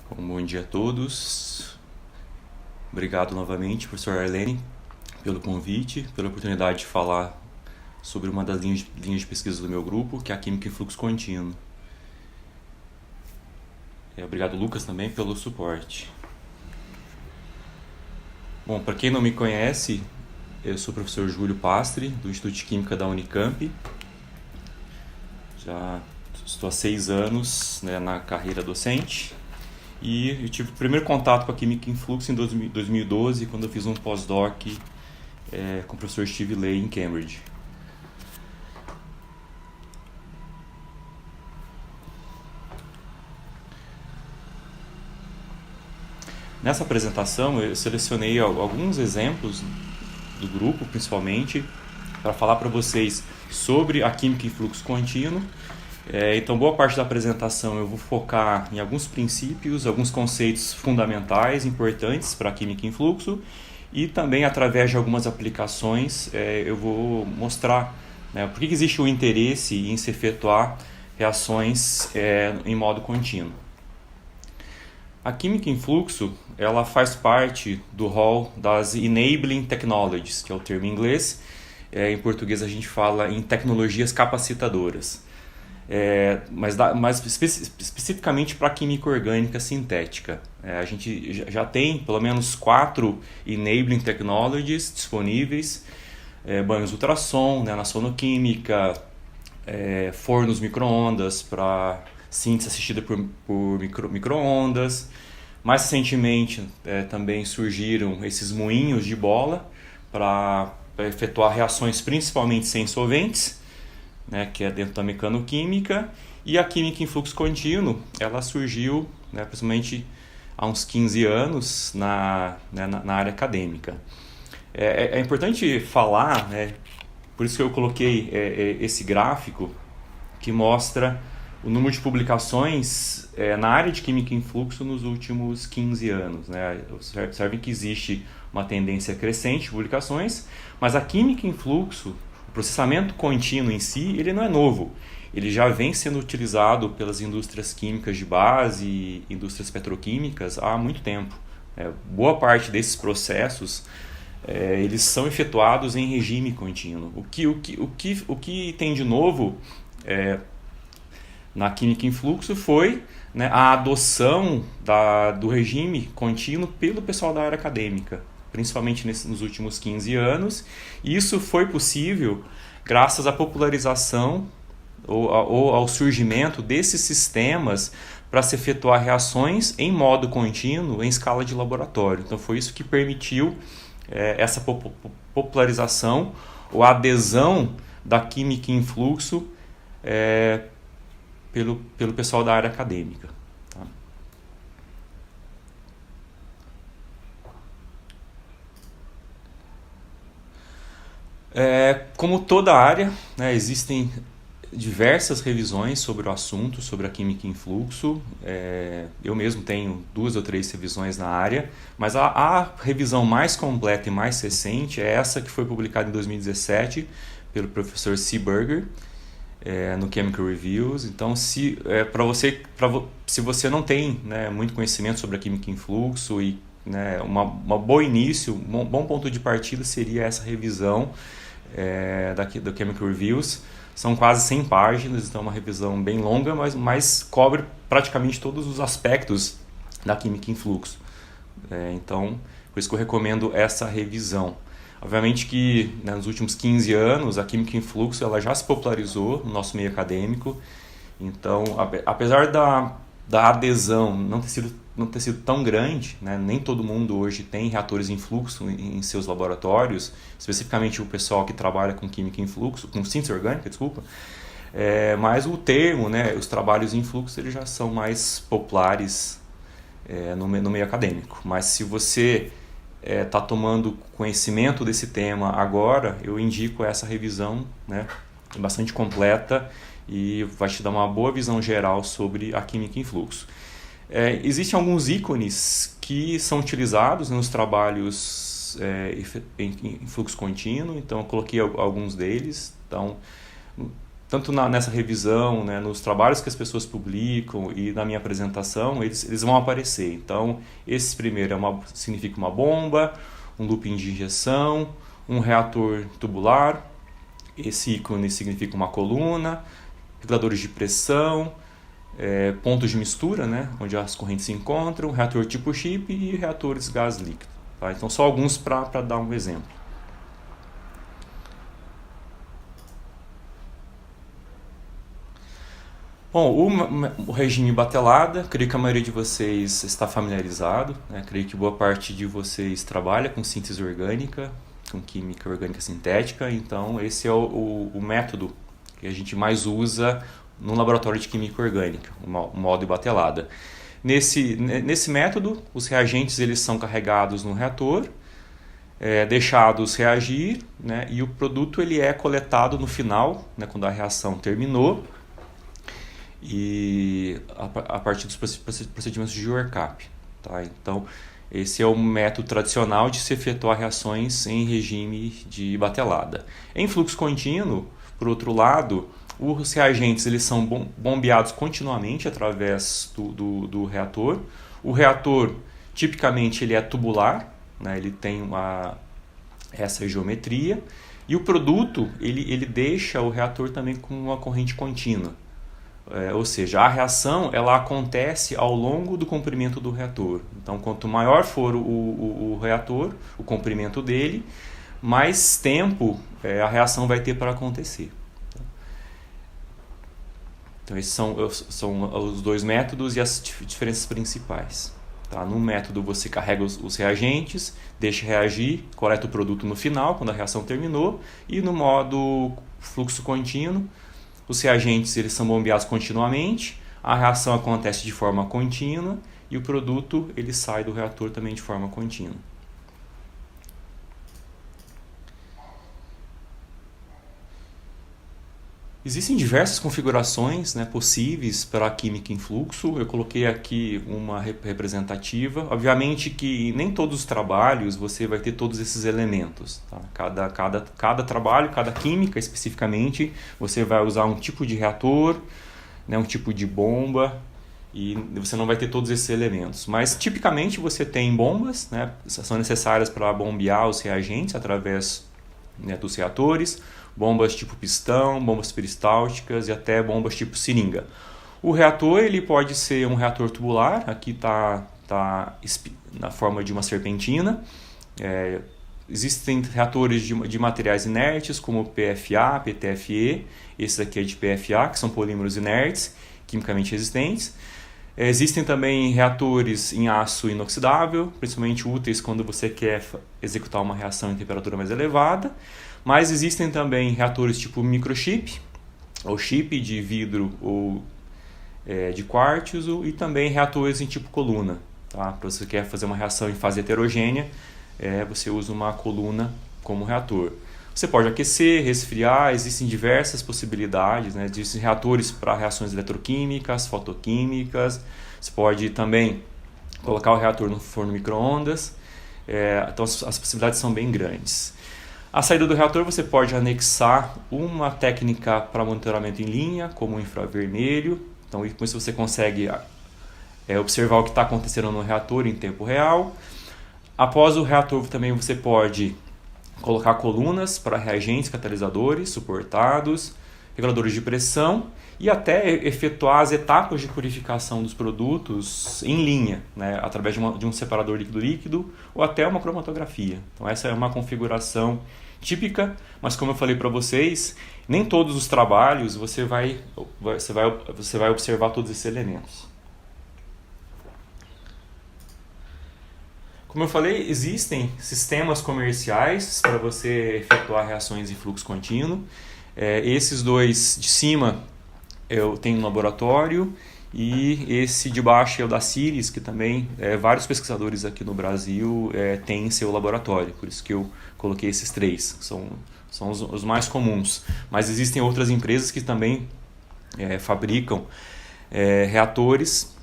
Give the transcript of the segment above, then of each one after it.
Bom dia a todos. Obrigado novamente, professor Arlene, pelo convite, pela oportunidade de falar sobre uma das linhas de pesquisa do meu grupo, que é a Química em Fluxo Contínuo. Obrigado, Lucas, também pelo suporte. Bom, para quem não me conhece, eu sou o professor Júlio Pastre, do Instituto de Química da Unicamp. Já estou há 6 anos, na carreira docente. E eu tive o primeiro contato com a Química em Fluxo em 2012, quando eu fiz um pós-doc com o professor Steve Ley em Cambridge. Nessa apresentação eu selecionei alguns exemplos do grupo, principalmente, para falar para vocês sobre a Química em Fluxo Contínuo. Então, boa parte da apresentação eu vou focar em alguns princípios, alguns conceitos fundamentais, importantes para a química em fluxo, e também, através de algumas aplicações, eu vou mostrar por que existe o interesse em se efetuar reações em modo contínuo. A química em fluxo ela faz parte do rol das Enabling Technologies, que é o termo em inglês. Em português a gente fala em tecnologias capacitadoras. Mas especificamente para a química orgânica sintética. A gente já tem pelo menos 4 Enabling Technologies disponíveis, banhos ultrassom, na sonoquímica, fornos micro-ondas para síntese assistida por micro-ondas. Mais recentemente também surgiram esses moinhos de bola para efetuar reações principalmente sem solventes, que é dentro da mecanoquímica, e a química em fluxo contínuo ela surgiu principalmente há uns 15 anos na área acadêmica. É importante falar, por isso que eu coloquei esse gráfico que mostra o número de publicações na área de química em fluxo nos últimos 15 anos. Observem que existe uma tendência crescente de publicações, mas a química em fluxo, o processamento contínuo em si, ele não é novo. Ele já vem sendo utilizado pelas indústrias químicas de base e indústrias petroquímicas há muito tempo. Boa parte desses processos eles são efetuados em regime contínuo. O que tem de novo na química em fluxo foi a adoção do regime contínuo pelo pessoal da área acadêmica, principalmente nos últimos 15 anos. E isso foi possível graças à popularização ou ao surgimento desses sistemas para se efetuar reações em modo contínuo em escala de laboratório. Então foi isso que permitiu essa popularização ou adesão da química em fluxo pelo pessoal da área acadêmica. Tá? Como toda área, existem diversas revisões sobre o assunto, sobre a química em fluxo. Eu mesmo tenho 2 ou 3 revisões na área, mas a revisão mais completa e mais recente é essa que foi publicada em 2017 pelo professor C. Berger, no Chemical Reviews. Então, se você não tem muito conhecimento sobre a química em fluxo e uma boa início, um bom ponto de partida seria essa revisão do Chemical Reviews. São quase 100 páginas, então é uma revisão bem longa, mas cobre praticamente todos os aspectos da química em fluxo. Então, por isso que eu recomendo essa revisão. Obviamente que nos últimos 15 anos a química em fluxo ela já se popularizou no nosso meio acadêmico. Então, apesar da adesão não ter sido tão grande, nem todo mundo hoje tem reatores em fluxo em seus laboratórios, especificamente o pessoal que trabalha com química em fluxo, com síntese orgânica, desculpa. Mas o termo, os trabalhos em fluxo, eles já são mais populares no meio acadêmico. Mas se você está tomando conhecimento desse tema agora, eu indico essa revisão, bastante completa e vai te dar uma boa visão geral sobre a química em fluxo. Existem alguns ícones que são utilizados nos trabalhos em fluxo contínuo, então eu coloquei alguns deles. Então, tanto nessa revisão, né, nos trabalhos que as pessoas publicam e na minha apresentação, eles vão aparecer. Então, esse primeiro significa uma bomba, um looping de injeção, um reator tubular, esse ícone significa uma coluna, reguladores de pressão, pontos de mistura, né, onde as correntes se encontram, reator tipo chip e reatores gás líquido. Tá? Então, só alguns para dar um exemplo. Bom, o regime batelada, creio que a maioria de vocês está familiarizado, né? Creio que boa parte de vocês trabalha com síntese orgânica, com química orgânica sintética, então esse é o método que a gente mais usa no laboratório de química orgânica, o modo batelada. Nesse método, os reagentes eles são carregados no reator, deixados reagir, né? E o produto ele é coletado no final, né? Quando a reação terminou, e a partir dos procedimentos de WorkUp. Tá? Então, esse é o método tradicional de se efetuar reações em regime de batelada. Em fluxo contínuo, por outro lado, os reagentes eles são bombeados continuamente através do reator. O reator, tipicamente, ele é tubular, né? Ele tem essa geometria, e o produto ele deixa o reator também com uma corrente contínua. Ou seja, a reação ela acontece ao longo do comprimento do reator. Então, quanto maior for o reator, o comprimento dele, mais tempo a reação vai ter para acontecer. Então, esses são os dois métodos e as diferenças principais. Tá? No método, você carrega os reagentes, deixa reagir, coleta o produto no final, quando a reação terminou, e no modo fluxo contínuo, os reagentes eles são bombeados continuamente, a reação acontece de forma contínua e o produto ele sai do reator também de forma contínua. Existem diversas configurações, né, possíveis para a química em fluxo. Eu coloquei aqui uma representativa. Obviamente que nem todos os trabalhos você vai ter todos esses elementos. Tá? Cada trabalho, cada química especificamente, você vai usar um tipo de reator, né, um tipo de bomba, e você não vai ter todos esses elementos. Mas tipicamente você tem bombas, né, são necessárias para bombear os reagentes através, né, dos reatores, bombas tipo pistão, bombas peristálticas e até bombas tipo seringa. O reator ele pode ser um reator tubular, aqui está na forma de uma serpentina. Existem reatores de materiais inertes como PFA, PTFE, esse aqui é de PFA, que são polímeros inertes, quimicamente resistentes. Existem também reatores em aço inoxidável, principalmente úteis quando você quer executar uma reação em temperatura mais elevada. Mas existem também reatores tipo microchip, ou chip de vidro ou de quartzo, e também reatores em tipo coluna. Tá? Para você quer fazer uma reação em fase heterogênea, você usa uma coluna como reator. Você pode aquecer, resfriar, existem diversas possibilidades, né? Existem reatores para reações eletroquímicas, fotoquímicas. Você pode também colocar o reator no forno micro-ondas. Então as possibilidades são bem grandes. A saída do reator você pode anexar uma técnica para monitoramento em linha, como o infravermelho. Então, com isso você consegue observar o que está acontecendo no reator em tempo real. Após o reator também você pode colocar colunas para reagentes, catalisadores, suportados, reguladores de pressão e até efetuar as etapas de purificação dos produtos em linha, né, através de um separador líquido-líquido ou até uma cromatografia. Então essa é uma configuração típica, mas como eu falei para vocês, nem todos os trabalhos você vai observar todos esses elementos. Como eu falei, existem sistemas comerciais para você efetuar reações em fluxo contínuo. Esses dois de cima eu tenho no laboratório e esse de baixo é o da Ciris, que também vários pesquisadores aqui no Brasil têm em seu laboratório, por isso que eu coloquei esses três, são os mais comuns. Mas existem outras empresas que também fabricam reatores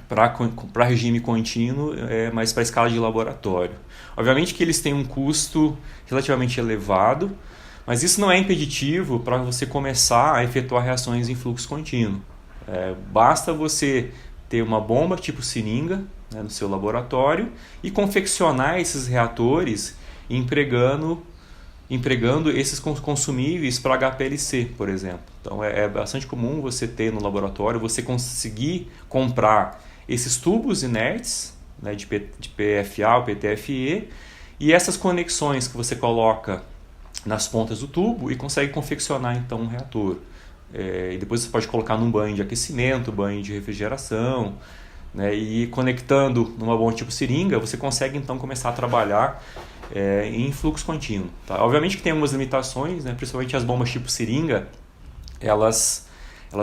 para regime contínuo, mas para escala de laboratório. Obviamente que eles têm um custo relativamente elevado, Mas isso não é impeditivo para você começar a efetuar reações em fluxo contínuo. Basta você ter uma bomba tipo seringa, né, no seu laboratório e confeccionar esses reatores empregando esses consumíveis para HPLC, por exemplo. Então é bastante comum você ter no laboratório, você conseguir comprar esses tubos inertes, né, de PFA ou PTFE, e essas conexões que você coloca nas pontas do tubo e consegue confeccionar então um reator. E depois você pode colocar num banho de aquecimento, banho de refrigeração, né, e conectando numa bomba tipo seringa, você consegue então começar a trabalhar em fluxo contínuo. Tá? Obviamente que tem algumas limitações, né, principalmente as bombas tipo seringa, elas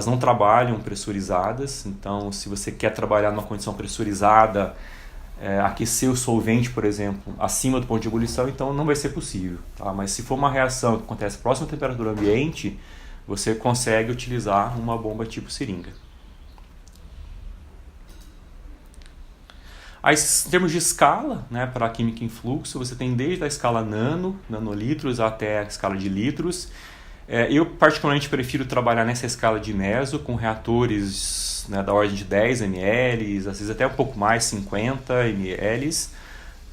não trabalham pressurizadas, então se você quer trabalhar numa condição pressurizada, aquecer o solvente, por exemplo, acima do ponto de ebulição, então não vai ser possível. Tá? Mas se for uma reação que acontece próximo à temperatura ambiente, você consegue utilizar uma bomba tipo seringa. Aí, em termos de escala, né, para a química em fluxo, você tem desde a escala nanolitros, até a escala de litros. Eu particularmente prefiro trabalhar nessa escala de meso, com reatores, né, da ordem de 10 ml, às vezes até um pouco mais, 50 ml,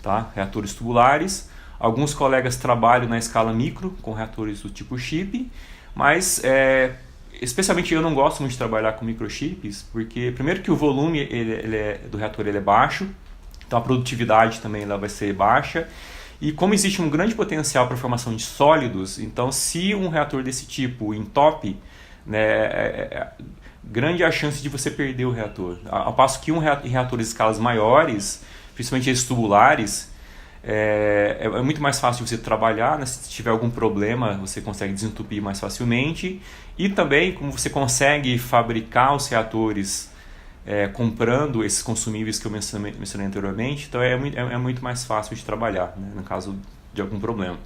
tá? Reatores tubulares. Alguns colegas trabalham na escala micro, com reatores do tipo chip, mas especialmente eu não gosto muito de trabalhar com microchips, porque primeiro que o volume do reator ele é baixo, então a produtividade também ela vai ser baixa, e como existe um grande potencial para a formação de sólidos, então se um reator desse tipo entope, né, grande é a chance de você perder o reator. Ao passo que em reatores de escalas maiores, principalmente esses tubulares, é muito mais fácil de você trabalhar, né? Se tiver algum problema você consegue desentupir mais facilmente, e também como você consegue fabricar os reatores comprando esses consumíveis que eu mencionei anteriormente, então é muito mais fácil de trabalhar, né? No caso de algum problema.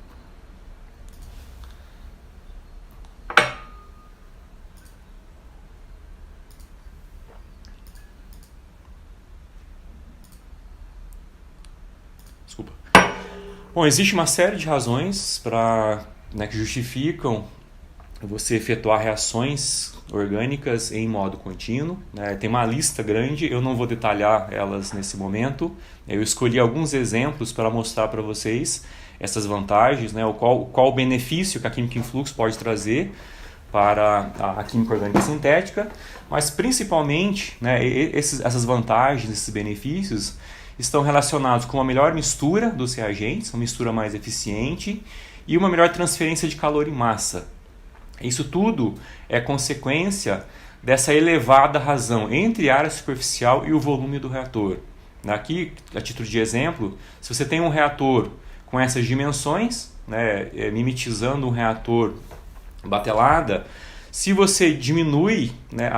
Desculpa. Bom, existe uma série de razões né, que justificam você efetuar reações orgânicas em modo contínuo, né? Tem uma lista grande, eu não vou detalhar elas nesse momento. Eu escolhi alguns exemplos para mostrar para vocês essas vantagens, né? Qual o benefício que a química em fluxo pode trazer para a química orgânica sintética, mas principalmente, né, essas vantagens, esses benefícios estão relacionados com uma melhor mistura dos reagentes, uma mistura mais eficiente e uma melhor transferência de calor e massa. Isso tudo é consequência dessa elevada razão entre a área superficial e o volume do reator. Aqui, a título de exemplo, se você tem um reator com essas dimensões, né, mimetizando um reator batelada, se você diminui, né,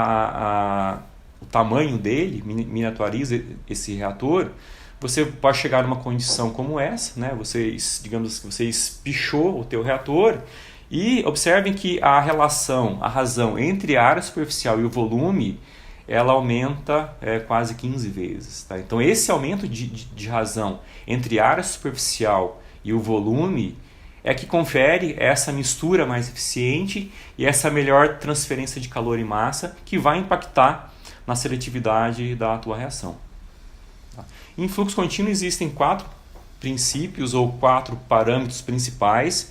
o tamanho dele, miniaturiza esse reator, você pode chegar numa condição como essa, né? Digamos que você espichou o teu reator, e observem que a razão entre a área superficial e o volume, ela aumenta quase 15 vezes. Tá? Então esse aumento de razão entre a área superficial e o volume é que confere essa mistura mais eficiente e essa melhor transferência de calor e massa que vai impactar na seletividade da tua reação. Tá? Em fluxo contínuo existem 4 princípios ou 4 parâmetros principais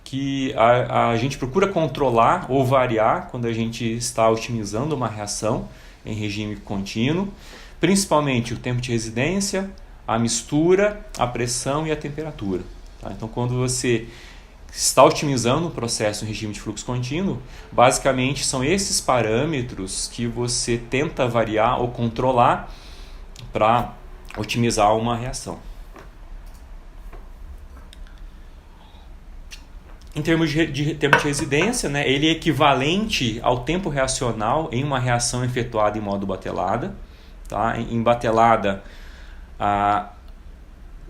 que a gente procura controlar ou variar quando a gente está otimizando uma reação em regime contínuo, principalmente o tempo de residência, a mistura, a pressão e a temperatura. Tá? Então, quando você está otimizando o processo em regime de fluxo contínuo, basicamente são esses parâmetros que você tenta variar ou controlar para otimizar uma reação. Em termos de tempo de residência, né, ele é equivalente ao tempo reacional em uma reação efetuada em modo batelada. Tá? Em batelada,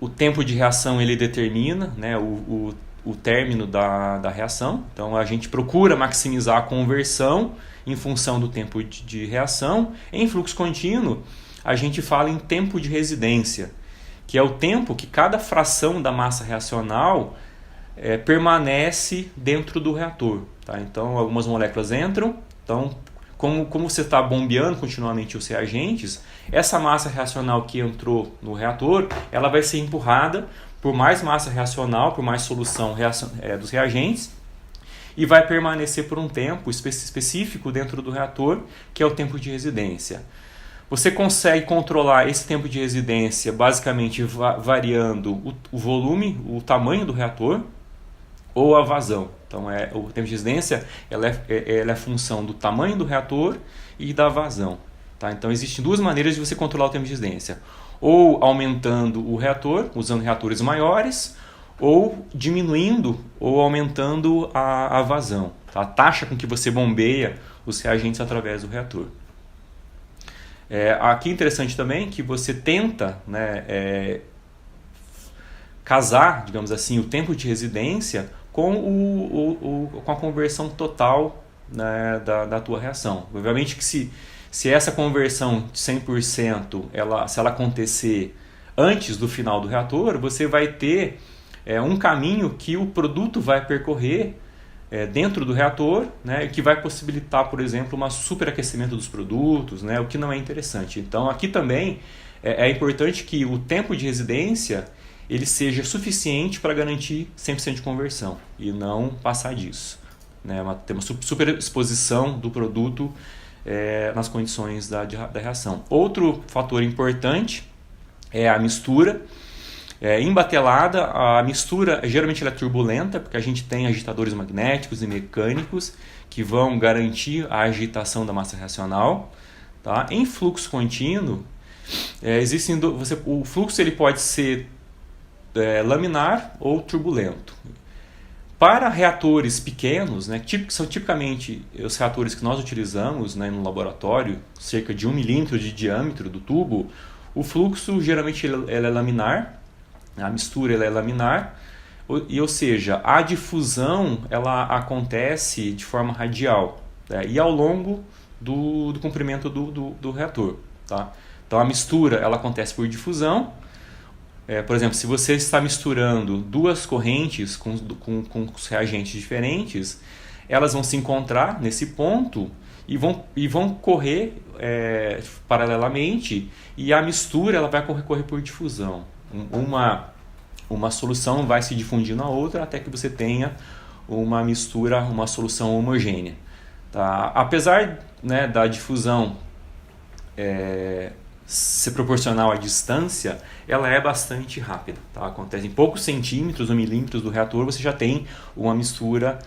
o tempo de reação ele determina, né, o término da reação. Então a gente procura maximizar a conversão em função do tempo de reação. Em fluxo contínuo, a gente fala em tempo de residência, que é o tempo que cada fração da massa reacional permanece dentro do reator. Tá? Então, algumas moléculas entram, então, como você está bombeando continuamente os reagentes, essa massa reacional que entrou no reator, ela vai ser empurrada por mais massa reacional, por mais solução dos reagentes, e vai permanecer por um tempo específico dentro do reator, que é o tempo de residência. Você consegue controlar esse tempo de residência basicamente variando o volume, o tamanho do reator ou a vazão. Então, o tempo de residência ela é função do tamanho do reator e da vazão. Tá? Então, existem duas maneiras de você controlar o tempo de residência. Ou aumentando o reator, usando reatores maiores, ou diminuindo ou aumentando a vazão. Tá? A taxa com que você bombeia os reagentes através do reator. Aqui é interessante também que você tenta, né, casar, digamos assim, o tempo de residência com a conversão total, né, da tua reação. Obviamente que se essa conversão de 100% se ela acontecer antes do final do reator, você vai ter um caminho que o produto vai percorrer dentro do reator, né, que vai possibilitar, por exemplo, um superaquecimento dos produtos, né, o que não é interessante. Então, aqui também é importante que o tempo de residência ele seja suficiente para garantir 100% de conversão e não passar disso. Né, ter uma superexposição do produto nas condições da reação. Outro fator importante é a mistura. Em batelada, a mistura geralmente ela é turbulenta, porque a gente tem agitadores magnéticos e mecânicos que vão garantir a agitação da massa reacional. Tá? Em fluxo contínuo, o fluxo ele pode ser laminar ou turbulento. Para reatores pequenos, né, que são tipicamente os reatores que nós utilizamos, né, no laboratório, cerca de 1 milímetro de diâmetro do tubo, o fluxo geralmente ele é laminar. A mistura ela é laminar, ou seja, a difusão ela acontece de forma radial, né, e ao longo do comprimento do reator. Tá? Então a mistura ela acontece por difusão. Por exemplo, se você está misturando duas correntes com reagentes diferentes, elas vão se encontrar nesse ponto e vão correr paralelamente, e a mistura ela vai correr por difusão. Uma solução vai se difundir na outra até que você tenha uma mistura, uma solução homogênea. Tá? Apesar, né, da difusão ser proporcional à distância, ela é bastante rápida. Tá? Acontece em poucos centímetros ou milímetros do reator, você já tem uma mistura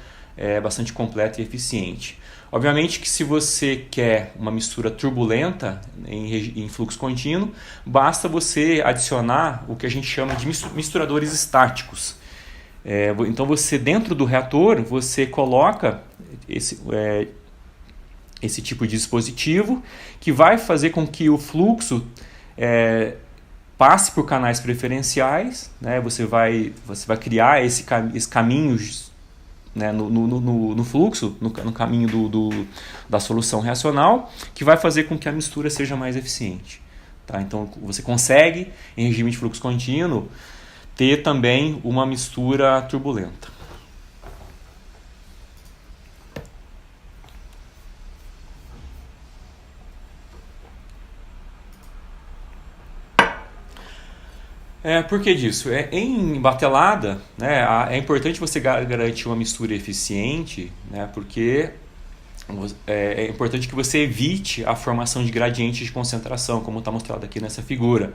bastante completa e eficiente. Obviamente que se você quer uma mistura turbulenta em fluxo contínuo, basta você adicionar o que a gente chama de misturadores estáticos. Então você dentro do reator você coloca esse tipo de dispositivo que vai fazer com que o fluxo passe por canais preferenciais, né? Você vai criar esse caminho, né, no fluxo, no caminho da solução reacional, que vai fazer com que a mistura seja mais eficiente. Tá? Então você consegue, em regime de fluxo contínuo, ter também uma mistura turbulenta. Por que disso? Em batelada, né, é importante você garantir uma mistura eficiente, né, porque é importante que você evite a formação de gradientes de concentração, como está mostrado aqui nessa figura.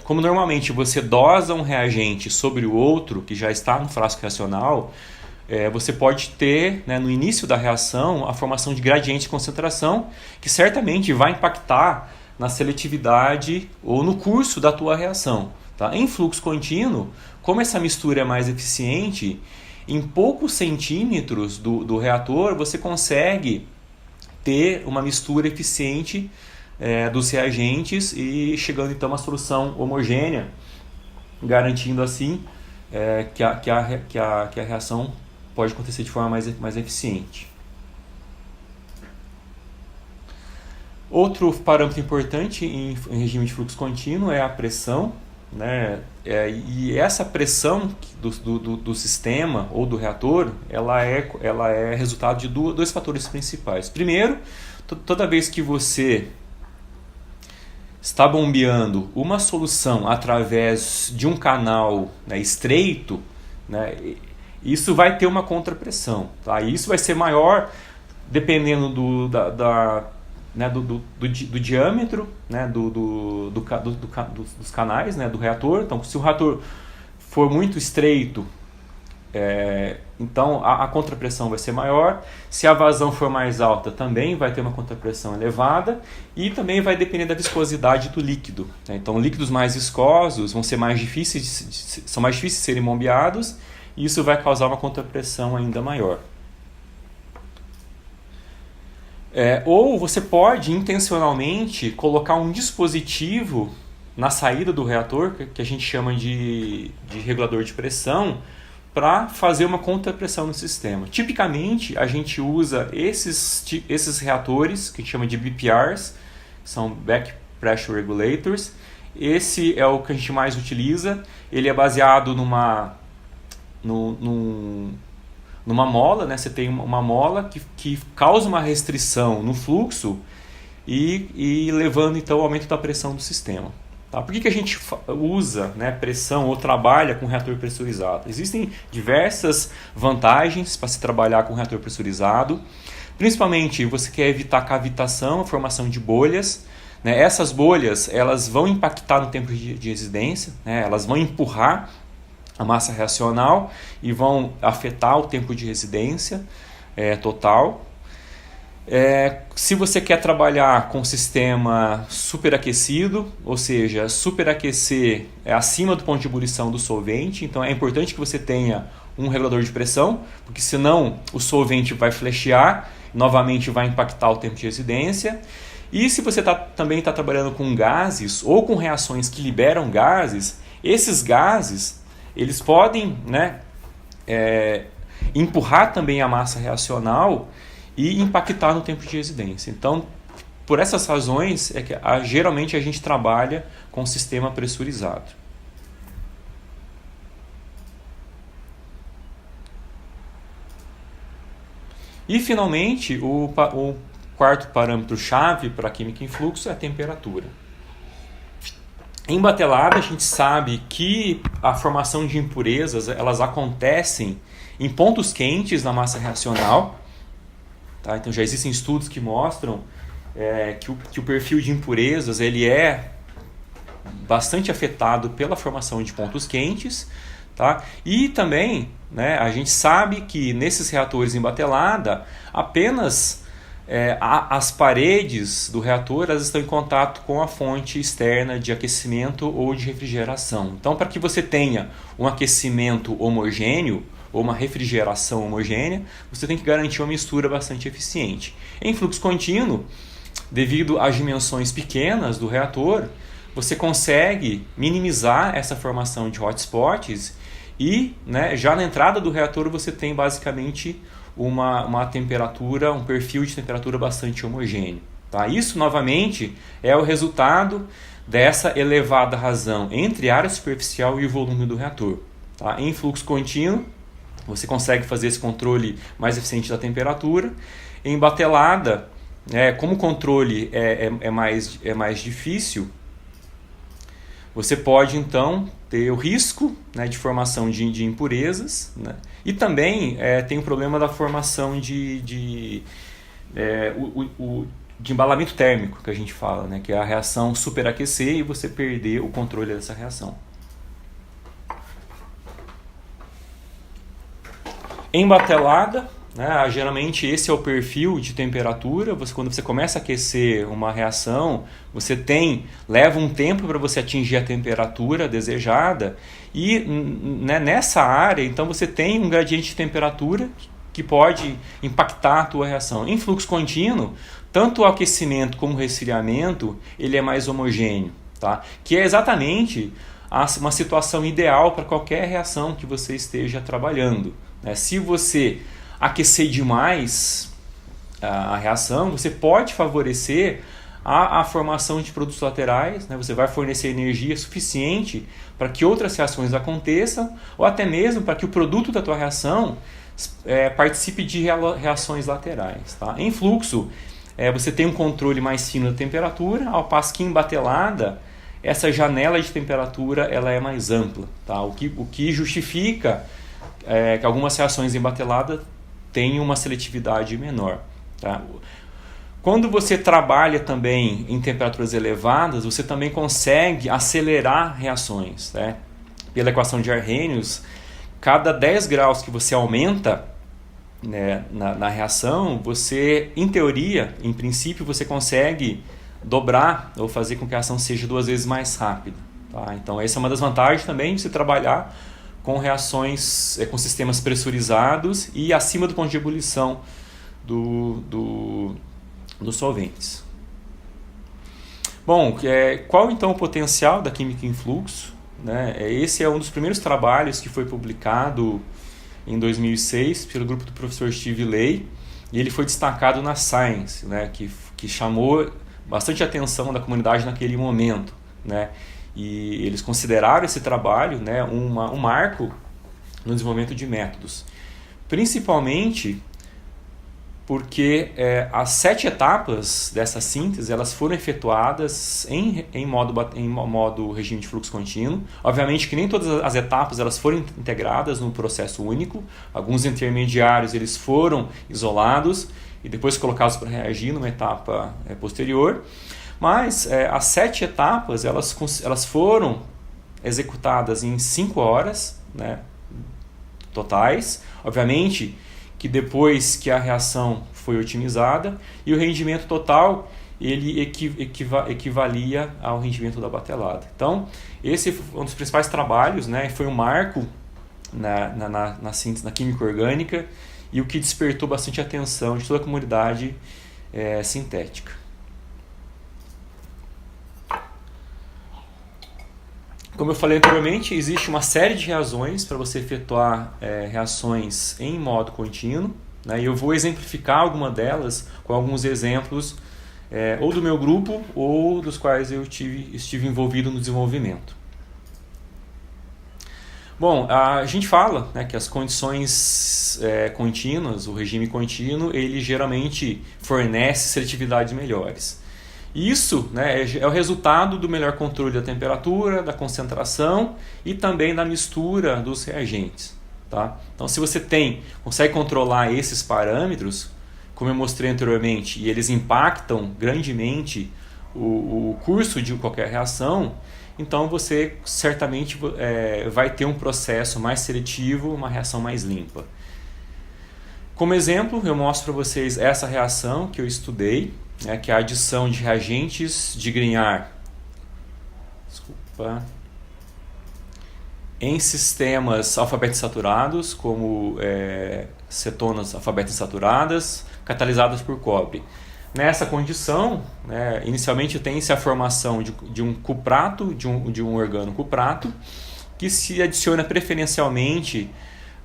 Como normalmente você dosa um reagente sobre o outro, que já está no frasco reacional, você pode ter, né, no início da reação a formação de gradientes de concentração, que certamente vai impactar na seletividade ou no curso da tua reação. Tá? Em fluxo contínuo, como essa mistura é mais eficiente, em poucos centímetros do reator você consegue ter uma mistura eficiente dos reagentes e chegando então a uma solução homogênea, garantindo assim que a reação pode acontecer de forma mais eficiente. Outro parâmetro importante em regime de fluxo contínuo é a pressão. né? E essa pressão do sistema ou do reator, ela é resultado de dois fatores principais. Primeiro, toda vez que você está bombeando uma solução através de um canal, né, estreito, né, isso vai ter uma contrapressão. Tá? E isso vai ser maior dependendo do diâmetro, né, dos canais, né, do reator. Então, se o reator for muito estreito, então a contrapressão vai ser maior. Se a vazão for mais alta, também vai ter uma contrapressão elevada, e também vai depender da viscosidade do líquido, né? Então, líquidos mais viscosos são mais difíceis de serem bombeados, e isso vai causar uma contrapressão ainda maior. Ou você pode intencionalmente colocar um dispositivo na saída do reator, que a gente chama de regulador de pressão, para fazer uma contrapressão no sistema. Tipicamente, a gente usa esses reatores, que a gente chama de BPRs, são Back Pressure Regulators. Esse é o que a gente mais utiliza. Ele é baseado numa mola, né? Você tem uma mola que causa uma restrição no fluxo e levando então ao aumento da pressão do sistema. Tá? Por que a gente usa, né, pressão ou trabalha com reator pressurizado? Existem diversas vantagens para se trabalhar com reator pressurizado. Principalmente, você quer evitar cavitação, a formação de bolhas. Né? Essas bolhas, elas vão impactar no tempo de residência, né? Elas vão empurrar a massa reacional e vão afetar o tempo de residência total. Se você quer trabalhar com sistema superaquecido, ou seja, superaquecer acima do ponto de ebulição do solvente, então é importante que você tenha um regulador de pressão, porque senão o solvente vai flashear, novamente vai impactar o tempo de residência. E se você também está trabalhando com gases ou com reações que liberam gases, esses gases eles podem, né, empurrar também a massa reacional e impactar no tempo de residência. Então, por essas razões, é que geralmente a gente trabalha com sistema pressurizado. E, finalmente, o quarto parâmetro-chave para a química em fluxo é a temperatura. Em batelada, a gente sabe que a formação de impurezas elas acontecem em pontos quentes na massa reacional. Tá? Então já existem estudos que mostram que o perfil de impurezas ele é bastante afetado pela formação de pontos quentes. Tá? E também, né, a gente sabe que nesses reatores em batelada, apenas as paredes do reator elas estão em contato com a fonte externa de aquecimento ou de refrigeração. Então, para que você tenha um aquecimento homogêneo ou uma refrigeração homogênea, você tem que garantir uma mistura bastante eficiente. Em fluxo contínuo, devido às dimensões pequenas do reator, você consegue minimizar essa formação de hotspots e, né, já na entrada do reator você tem basicamente uma temperatura, um perfil de temperatura bastante homogêneo. Tá? Isso, novamente, é o resultado dessa elevada razão entre a área superficial e o volume do reator. Tá? Em fluxo contínuo, você consegue fazer esse controle mais eficiente da temperatura. Em batelada, como o controle é mais difícil, você pode então ter o risco, né, de formação de impurezas, né? E também tem o problema da formação de embalamento térmico, que a gente fala, né, que é a reação superaquecer e você perder o controle dessa reação. Em batelada, né, geralmente esse é o perfil de temperatura. Quando você começa a aquecer uma reação, leva um tempo para você atingir a temperatura desejada e, né, nessa área então você tem um gradiente de temperatura que pode impactar a tua reação. Em fluxo contínuo, tanto o aquecimento como o resfriamento ele é mais homogêneo, tá? Que é exatamente uma situação ideal para qualquer reação que você esteja trabalhando. Se você aquecer demais a reação, você pode favorecer a formação de produtos laterais, né? Você vai fornecer energia suficiente para que outras reações aconteçam, ou até mesmo para que o produto da tua reação participe de reações laterais. Tá? Em fluxo, você tem um controle mais fino da temperatura, ao passo que em batelada, essa janela de temperatura ela é mais ampla. Tá? O que justifica que algumas reações em batelada tenham uma seletividade menor. Tá? Quando você trabalha também em temperaturas elevadas, você também consegue acelerar reações. Né? Pela equação de Arrhenius, cada 10 graus que você aumenta, né, na reação, você, em teoria, em princípio, você consegue dobrar ou fazer com que a reação seja 2 vezes mais rápida. Tá? Então, essa é uma das vantagens também de você trabalhar com reações com sistemas pressurizados e acima do ponto de ebulição dos solventes. Bom, qual então o potencial da química em fluxo? Né? Esse é um dos primeiros trabalhos que foi publicado em 2006 pelo grupo do professor Steve Ley, e ele foi destacado na Science, né? que chamou bastante atenção da comunidade naquele momento. Né? E eles consideraram esse trabalho, né, um marco no desenvolvimento de métodos, principalmente porque as 7 etapas dessa síntese elas foram efetuadas em modo regime de fluxo contínuo. Obviamente que nem todas as etapas elas foram integradas num processo único. Alguns intermediários eles foram isolados e depois colocados para reagir numa etapa posterior. Mas as 7 etapas elas foram executadas em 5 horas, né, totais. Obviamente que depois que a reação foi otimizada, e o rendimento total ele equivalia ao rendimento da batelada. Então, esse foi um dos principais trabalhos, né, foi um marco na síntese, na química orgânica, e o que despertou bastante atenção de toda a comunidade sintética. Como eu falei anteriormente, existe uma série de razões para você efetuar reações em modo contínuo, né? E eu vou exemplificar alguma delas com alguns exemplos ou do meu grupo ou dos quais eu estive envolvido no desenvolvimento. Bom, a gente fala, né, que as condições contínuas, o regime contínuo, ele geralmente fornece seletividades melhores. Isso, né, é o resultado do melhor controle da temperatura, da concentração e também da mistura dos reagentes. Tá? Então, se você consegue controlar esses parâmetros, como eu mostrei anteriormente, e eles impactam grandemente o curso de qualquer reação, então você certamente vai ter um processo mais seletivo, uma reação mais limpa. Como exemplo, eu mostro para vocês essa reação que eu estudei, que é a adição de reagentes de Grignard em sistemas alfabeto-insaturados, como cetonas alfabeto-insaturadas, catalisadas por cobre. Nessa condição, né, inicialmente tem-se a formação de um cuprato, de um organo cuprato, que se adiciona preferencialmente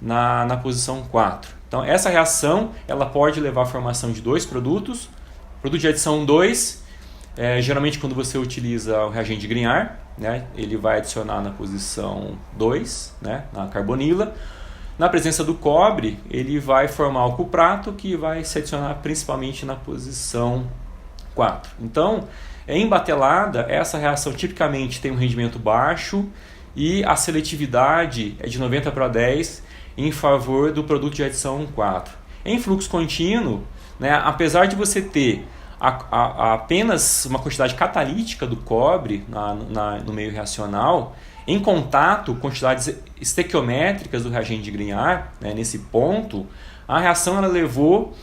na posição 4. Então, essa reação ela pode levar à formação de 2 produtos. Produto de adição 2, geralmente quando você utiliza o reagente de Grignard, né, ele vai adicionar na posição 2, né, na carbonila. Na presença do cobre, ele vai formar o cuprato, que vai se adicionar principalmente na posição 4. Então, em batelada, essa reação tipicamente tem um rendimento baixo e a seletividade é de 90 para 10 em favor do produto de adição 4. Em fluxo contínuo, né, apesar de você ter apenas uma quantidade catalítica do cobre no meio reacional, em contato com quantidades estequiométricas do reagente de Grignard, né, nesse ponto, a reação ela levou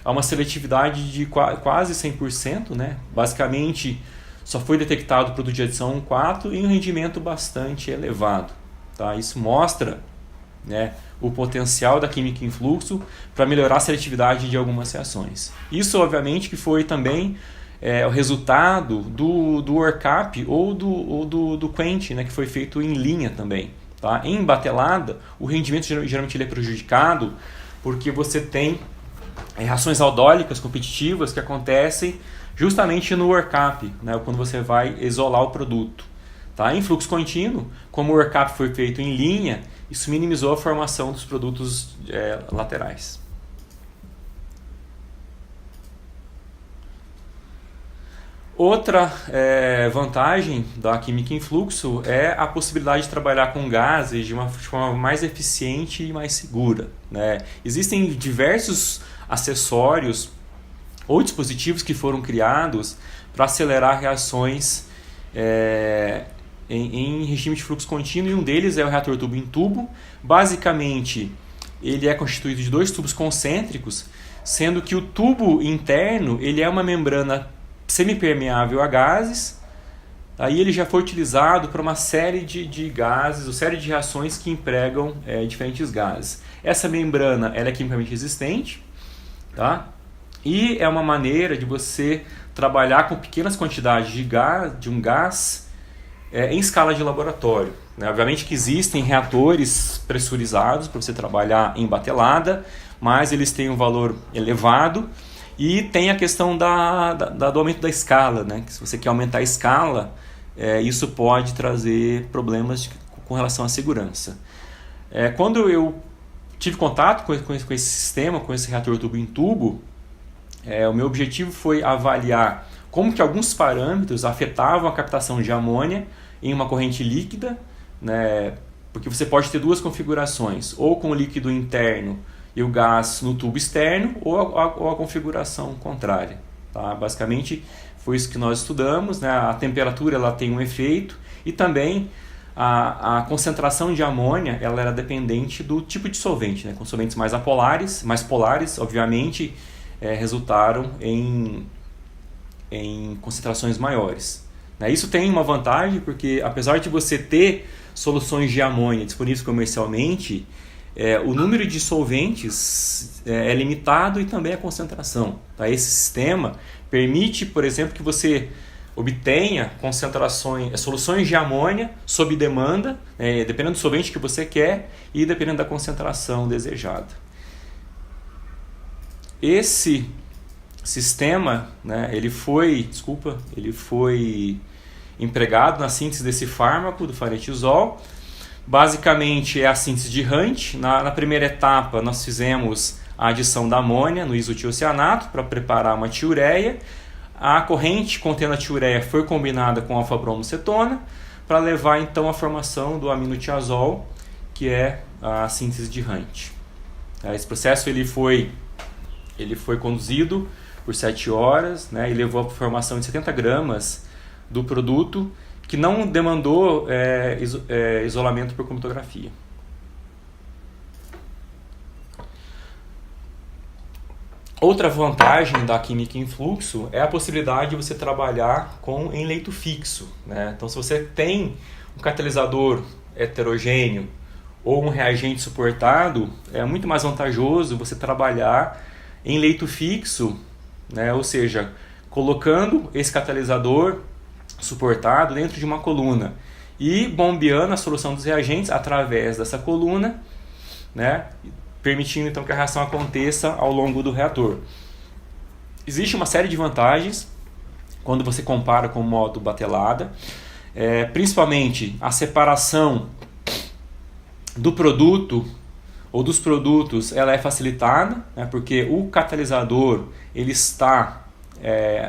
a uma seletividade de quase 100%, né? Basicamente, só foi detectado o produto de adição 4 em um rendimento bastante elevado. Tá? Isso mostra, né, o potencial da química em fluxo para melhorar a seletividade de algumas reações. Isso, obviamente, que foi também o resultado do ORCAP ou do Quent, né, que foi feito em linha também. Tá? Em batelada, o rendimento geralmente ele é prejudicado porque você tem reações aldólicas competitivas que acontecem justamente no workup, né, quando você vai isolar o produto. Tá? Em fluxo contínuo, como o workup foi feito em linha, isso minimizou a formação dos produtos laterais. Outra vantagem da química em fluxo é a possibilidade de trabalhar com gases de uma forma mais eficiente e mais segura, né? Existem diversos acessórios ou dispositivos que foram criados para acelerar reações em regime de fluxo contínuo, e um deles é o reator tubo em tubo. Basicamente, ele é constituído de 2 tubos concêntricos, sendo que o tubo interno ele é uma membrana semipermeável a gases. Aí ele já foi utilizado para uma série de gases, uma série de reações que empregam diferentes gases. Essa membrana ela é quimicamente resistente, tá? E é uma maneira de você trabalhar com pequenas quantidades de um gás em escala de laboratório, né? Obviamente que existem reatores pressurizados para você trabalhar em batelada, mas eles têm um valor elevado. E tem a questão do aumento da escala, né? Que se você quer aumentar a escala, isso pode trazer problemas com relação à segurança. Quando eu tive contato com esse sistema, com esse reator tubo em tubo, o meu objetivo foi avaliar como que alguns parâmetros afetavam a captação de amônia em uma corrente líquida, né? Porque você pode ter 2 configurações, ou com o líquido interno e o gás no tubo externo, ou a configuração contrária. Tá? Basicamente foi isso que nós estudamos, né? A temperatura ela tem um efeito, e também a concentração de amônia ela era dependente do tipo de solvente, né? Com solventes mais polares, obviamente, resultaram em concentrações maiores. Né? Isso tem uma vantagem, porque apesar de você ter soluções de amônia disponíveis comercialmente, o número de solventes é limitado, e também a concentração. Tá? Esse sistema permite, por exemplo, que você obtenha soluções de amônia sob demanda, dependendo do solvente que você quer e dependendo da concentração desejada. Esse sistema, né, ele foi empregado na síntese desse fármaco, do faretizol. Basicamente é a síntese de Hunt. Na primeira etapa nós fizemos a adição da amônia no isotiocianato para preparar uma tiureia. A corrente contendo a tiureia foi combinada com alfa-bromocetona para levar então à formação do aminotiazol, que é a síntese de Hunt. Esse processo ele foi conduzido por 7 horas, né, e levou à formação de 70 gramas do produto, que não demandou isolamento por cromatografia. Outra vantagem da química em fluxo é a possibilidade de você trabalhar em leito fixo, né? Então, se você tem um catalisador heterogêneo ou um reagente suportado, é muito mais vantajoso você trabalhar em leito fixo, né? Ou seja, colocando esse catalisador suportado dentro de uma coluna e bombeando a solução dos reagentes através dessa coluna, né? Permitindo então que a reação aconteça ao longo do reator. Existe uma série de vantagens quando você compara com o modo batelada, principalmente a separação do produto ou dos produtos, ela é facilitada, né? Porque o catalisador ele está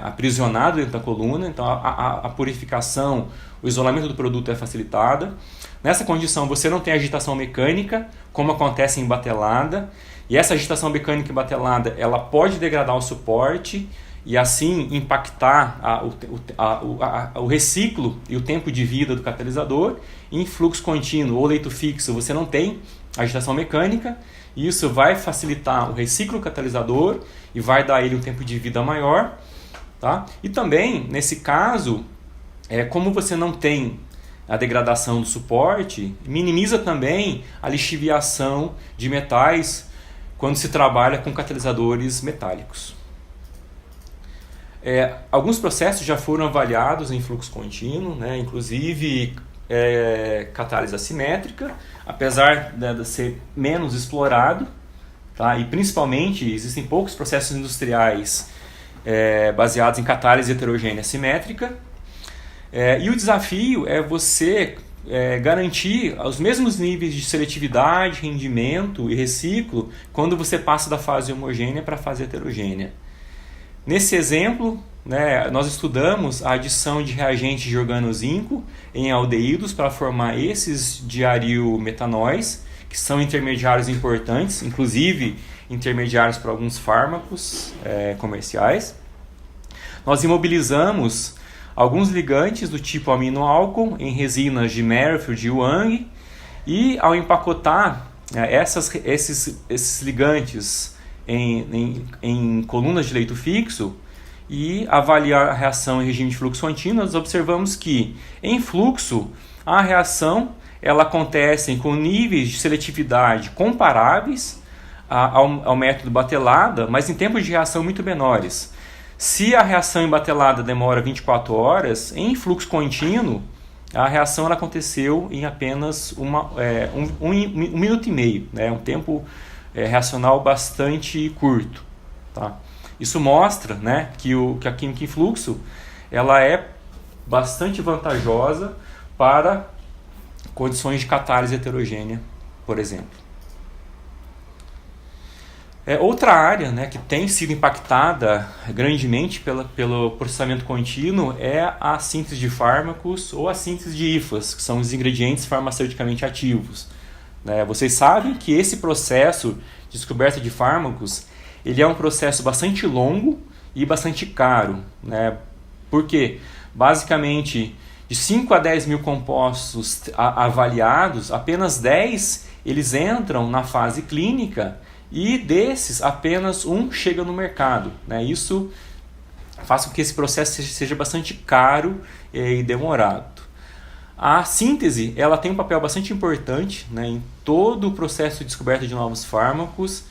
aprisionado dentro da coluna, então a purificação, o isolamento do produto é facilitada. Nessa condição você não tem agitação mecânica, como acontece em batelada, e essa agitação mecânica em batelada ela pode degradar o suporte e assim impactar o reciclo e o tempo de vida do catalisador. Em fluxo contínuo ou leito fixo você não tem agitação mecânica, e isso vai facilitar o reciclo do catalisador e vai dar a ele um tempo de vida maior. Tá? E também, nesse caso, como você não tem a degradação do suporte, minimiza também a lixiviação de metais quando se trabalha com catalisadores metálicos. Alguns processos já foram avaliados em fluxo contínuo, né? Inclusive catálise assimétrica, apesar de ser menos explorado, tá? E principalmente existem poucos processos industriais baseados em catálise heterogênea simétrica. E o desafio é você garantir os mesmos níveis de seletividade, rendimento e reciclo quando você passa da fase homogênea para a fase heterogênea. Nesse exemplo, nós estudamos a adição de reagentes de organozinco em aldeídos para formar esses diarilmetanóis, que são intermediários importantes, inclusive intermediários para alguns fármacos comerciais. Nós imobilizamos alguns ligantes do tipo aminoálcool em resinas de Merrifield e Wang, e ao empacotar esses ligantes em colunas de leito fixo e avaliar a reação em regime de fluxo contínuo, nós observamos que em fluxo a reação ela acontece com níveis de seletividade comparáveis ao método batelada, mas em tempos de reação muito menores. Se a reação em batelada demora 24 horas, em fluxo contínuo, a reação ela aconteceu em apenas um minuto e meio, um tempo reacional bastante curto. Tá? Isso mostra que a química em fluxo ela é bastante vantajosa para condições de catálise heterogênea, por exemplo. Outra área que tem sido impactada grandemente pelo processamento contínuo é a síntese de fármacos ou a síntese de IFAs, que são os ingredientes farmaceuticamente ativos. Vocês sabem que esse processo de descoberta de fármacos ele é um processo bastante longo e bastante caro. Por quê? Basicamente, de 5 a 10 mil compostos avaliados, apenas 10 eles entram na fase clínica, e desses, apenas um chega no mercado. Isso faz com que esse processo seja bastante caro e demorado. A síntese ela tem um papel bastante importante em todo o processo de descoberta de novos fármacos,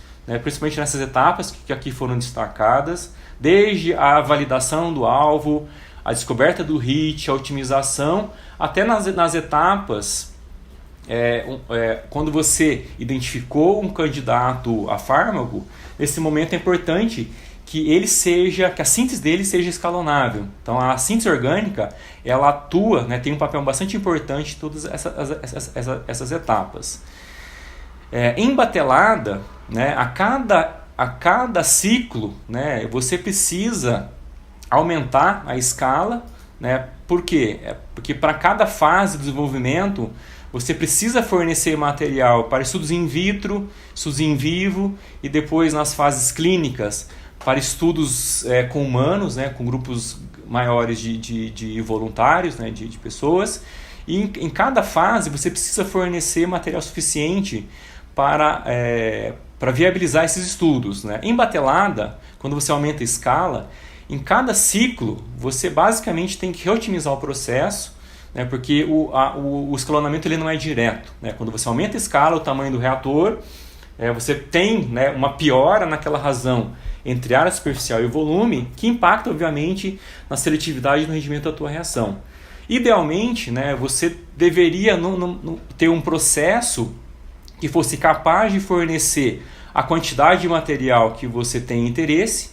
principalmente nessas etapas que aqui foram destacadas, desde a validação do alvo, a descoberta do hit, a otimização, até nas etapas quando você identificou um candidato a fármaco. Nesse momento é importante que a síntese dele seja escalonável. Então a síntese orgânica ela atua, tem um papel bastante importante em todas essas etapas. Em batelada, a cada ciclo, você precisa aumentar a escala. Por quê? Porque para cada fase do desenvolvimento você precisa fornecer material para estudos in vitro, estudos in vivo e depois nas fases clínicas para estudos com humanos, com grupos maiores de voluntários, de pessoas. E em cada fase você precisa fornecer material suficiente para viabilizar esses estudos. Em batelada, quando você aumenta a escala, em cada ciclo você basicamente tem que reotimizar o processo, porque o escalonamento ele não é direto. Quando você aumenta a escala, o tamanho do reator, você tem uma piora naquela razão entre área superficial e volume, que impacta, obviamente, na seletividade e no rendimento da tua reação. Idealmente, você deveria ter um processo que fosse capaz de fornecer a quantidade de material que você tem interesse,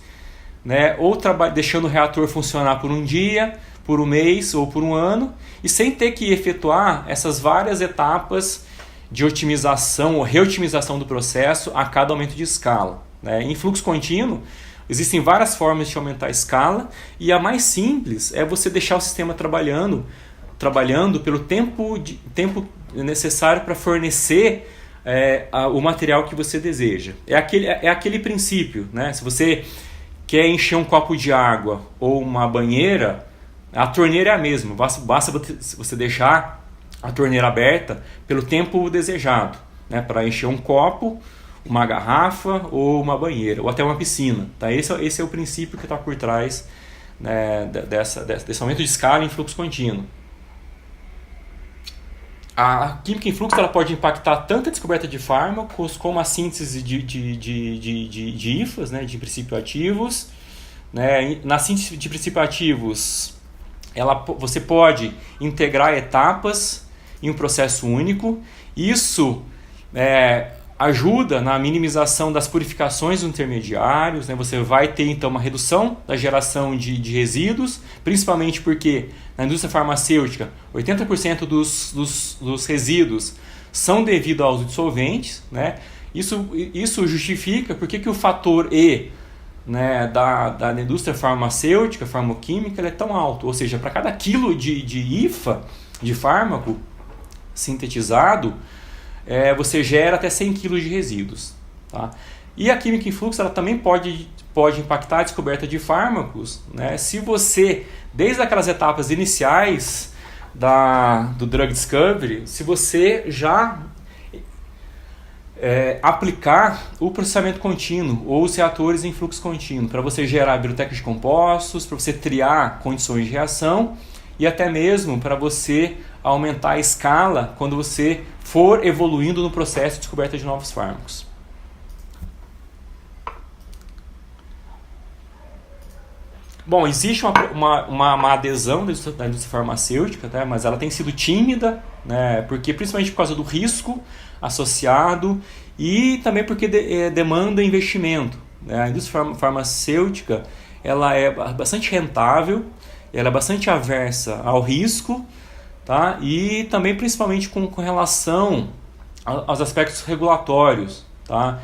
ou deixando o reator funcionar por um dia, por um mês ou por um ano, e sem ter que efetuar essas várias etapas de otimização ou reotimização do processo a cada aumento de escala. Em fluxo contínuo, existem várias formas de aumentar a escala, e a mais simples é você deixar o sistema trabalhando pelo tempo necessário para fornecer o material que você deseja. É aquele princípio. Se você quer encher um copo de água ou uma banheira, a torneira é a mesma, basta você deixar a torneira aberta pelo tempo desejado, para encher um copo, uma garrafa ou uma banheira, ou até uma piscina. Tá? Esse é o princípio que está por trás desse aumento de escala em fluxo contínuo. A química em fluxo ela pode impactar tanto a descoberta de fármacos como a síntese de IFAs, de princípios ativos. Na síntese de princípios ativos, você pode integrar etapas em um processo único. Isso ajuda na minimização das purificações dos intermediários, né? Você vai ter então uma redução da geração de resíduos, principalmente porque na indústria farmacêutica 80% dos resíduos são devido aos dissolventes, né? Isso justifica porque que o fator E, né, da indústria farmacêutica, farmoquímica, ele é tão alto. Ou seja, para cada quilo de IFA, de fármaco sintetizado, você gera até 100 kg de resíduos. Tá? E a química em fluxo ela também pode impactar a descoberta de fármacos, né? Se você, desde aquelas etapas iniciais do Drug Discovery, se você já aplicar o processamento contínuo ou os reatores em fluxo contínuo para você gerar biblioteca de compostos, para você triar condições de reação e até mesmo para você aumentar a escala quando você for evoluindo no processo de descoberta de novos fármacos. Bom, existe uma adesão da indústria farmacêutica, tá? Mas ela tem sido tímida, né? Porque, principalmente por causa do risco associado e também porque demanda investimento, né? A indústria farmacêutica ela é bastante rentável, ela é bastante aversa ao risco, tá? E também principalmente com relação aos aspectos regulatórios. Tá?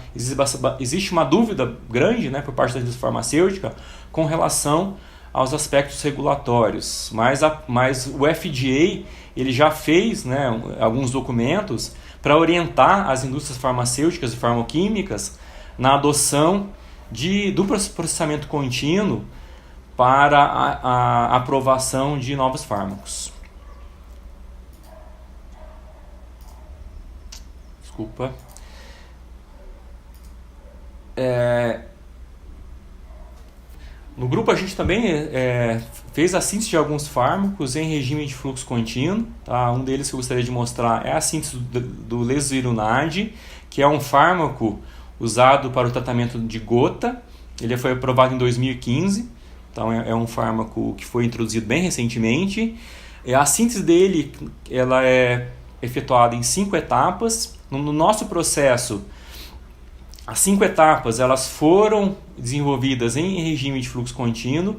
Existe uma dúvida grande, né, por parte da indústria farmacêutica com relação aos aspectos regulatórios, mas o FDA ele já fez, né, alguns documentos para orientar as indústrias farmacêuticas e farmoquímicas na adoção do processamento contínuo para a aprovação de novos fármacos. Desculpa. No grupo a gente também fez a síntese de alguns fármacos em regime de fluxo contínuo. Tá? Um deles que eu gostaria de mostrar é a síntese do Lesinurad, que é um fármaco usado para o tratamento de gota. Ele foi aprovado em 2015, então é um fármaco que foi introduzido bem recentemente. A síntese dele ela é efetuada em 5 etapas. No nosso processo, as 5 etapas elas foram desenvolvidas em regime de fluxo contínuo.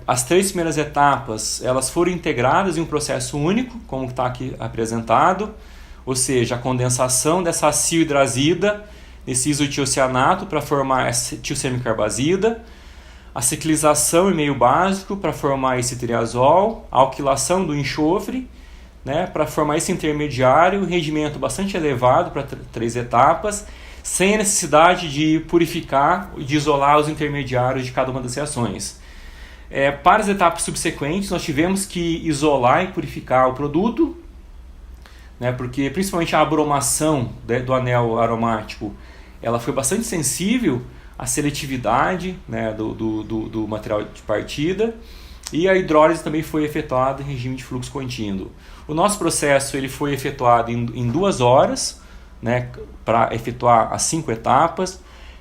As 3 primeiras etapas elas foram integradas em um processo único, como está aqui apresentado, ou seja, a condensação dessa acil-hidrazida nesse isotiocianato para formar essa tiosemicarbazida, a ciclização em meio básico para formar esse triazol, a alquilação do enxofre, né, para formar esse intermediário, rendimento bastante elevado para 3 etapas, sem a necessidade de purificar e de isolar os intermediários de cada uma das reações. Para as etapas subsequentes, nós tivemos que isolar e purificar o produto, né, porque principalmente a abromação do anel aromático ela foi bastante sensível à seletividade, né, do material de partida, e a hidrólise também foi efetuada em regime de fluxo contínuo. O nosso processo ele foi efetuado em 2 horas, né, para efetuar as 5 etapas,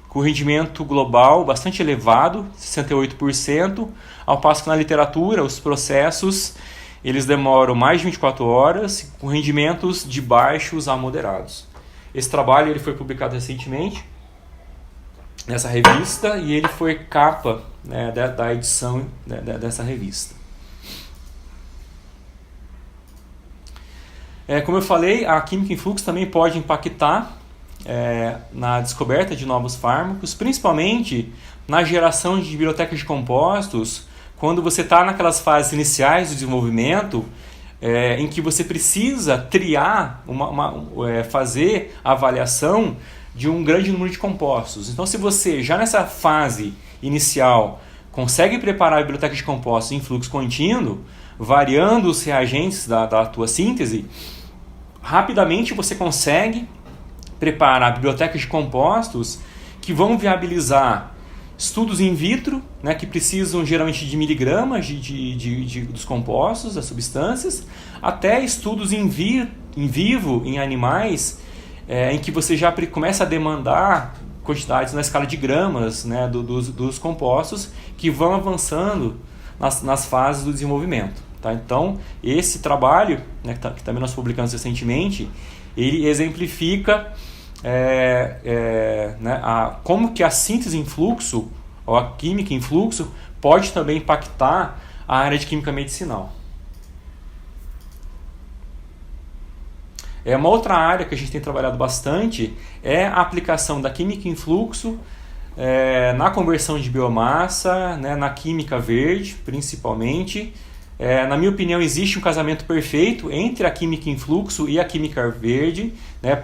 com rendimento global bastante elevado, 68%, ao passo que na literatura os processos eles demoram mais de 24 horas, com rendimentos de baixos a moderados. Esse trabalho ele foi publicado recentemente nessa revista e ele foi capa, né, da edição, né, dessa revista. Como eu falei, a química em fluxo também pode impactar na descoberta de novos fármacos, principalmente na geração de bibliotecas de compostos, quando você está naquelas fases iniciais do desenvolvimento, em que você precisa triar, fazer a avaliação de um grande número de compostos. Então, se você já nessa fase inicial consegue preparar a biblioteca de compostos em fluxo contínuo, variando os reagentes da tua síntese, rapidamente você consegue preparar bibliotecas de compostos que vão viabilizar estudos in vitro, né, que precisam geralmente de miligramas dos compostos, das substâncias, até estudos in vivo em animais, em que você já começa a demandar quantidades na escala de gramas, né, dos compostos que vão avançando nas fases do desenvolvimento. Tá? Então, esse trabalho, né, que também nós publicamos recentemente, ele exemplifica né, como que a síntese em fluxo, ou a química em fluxo, pode também impactar a área de química medicinal. Uma outra área que a gente tem trabalhado bastante é a aplicação da química em fluxo na conversão de biomassa, né, na química verde, principalmente. Na minha opinião, existe um casamento perfeito entre a química em fluxo e a química verde, né,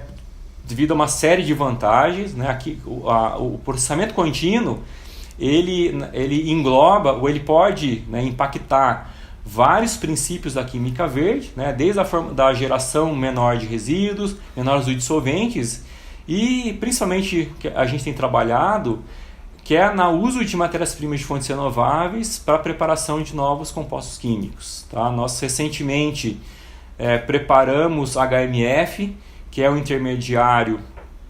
devido a uma série de vantagens. Né, o processamento contínuo ele engloba, ou ele pode, né, impactar vários princípios da química verde, né, desde a forma da geração menor de resíduos, menores de dissolventes, e principalmente que a gente tem trabalhado, que é no uso de matérias-primas de fontes renováveis para a preparação de novos compostos químicos. Tá? Nós recentemente preparamos HMF, que é um intermediário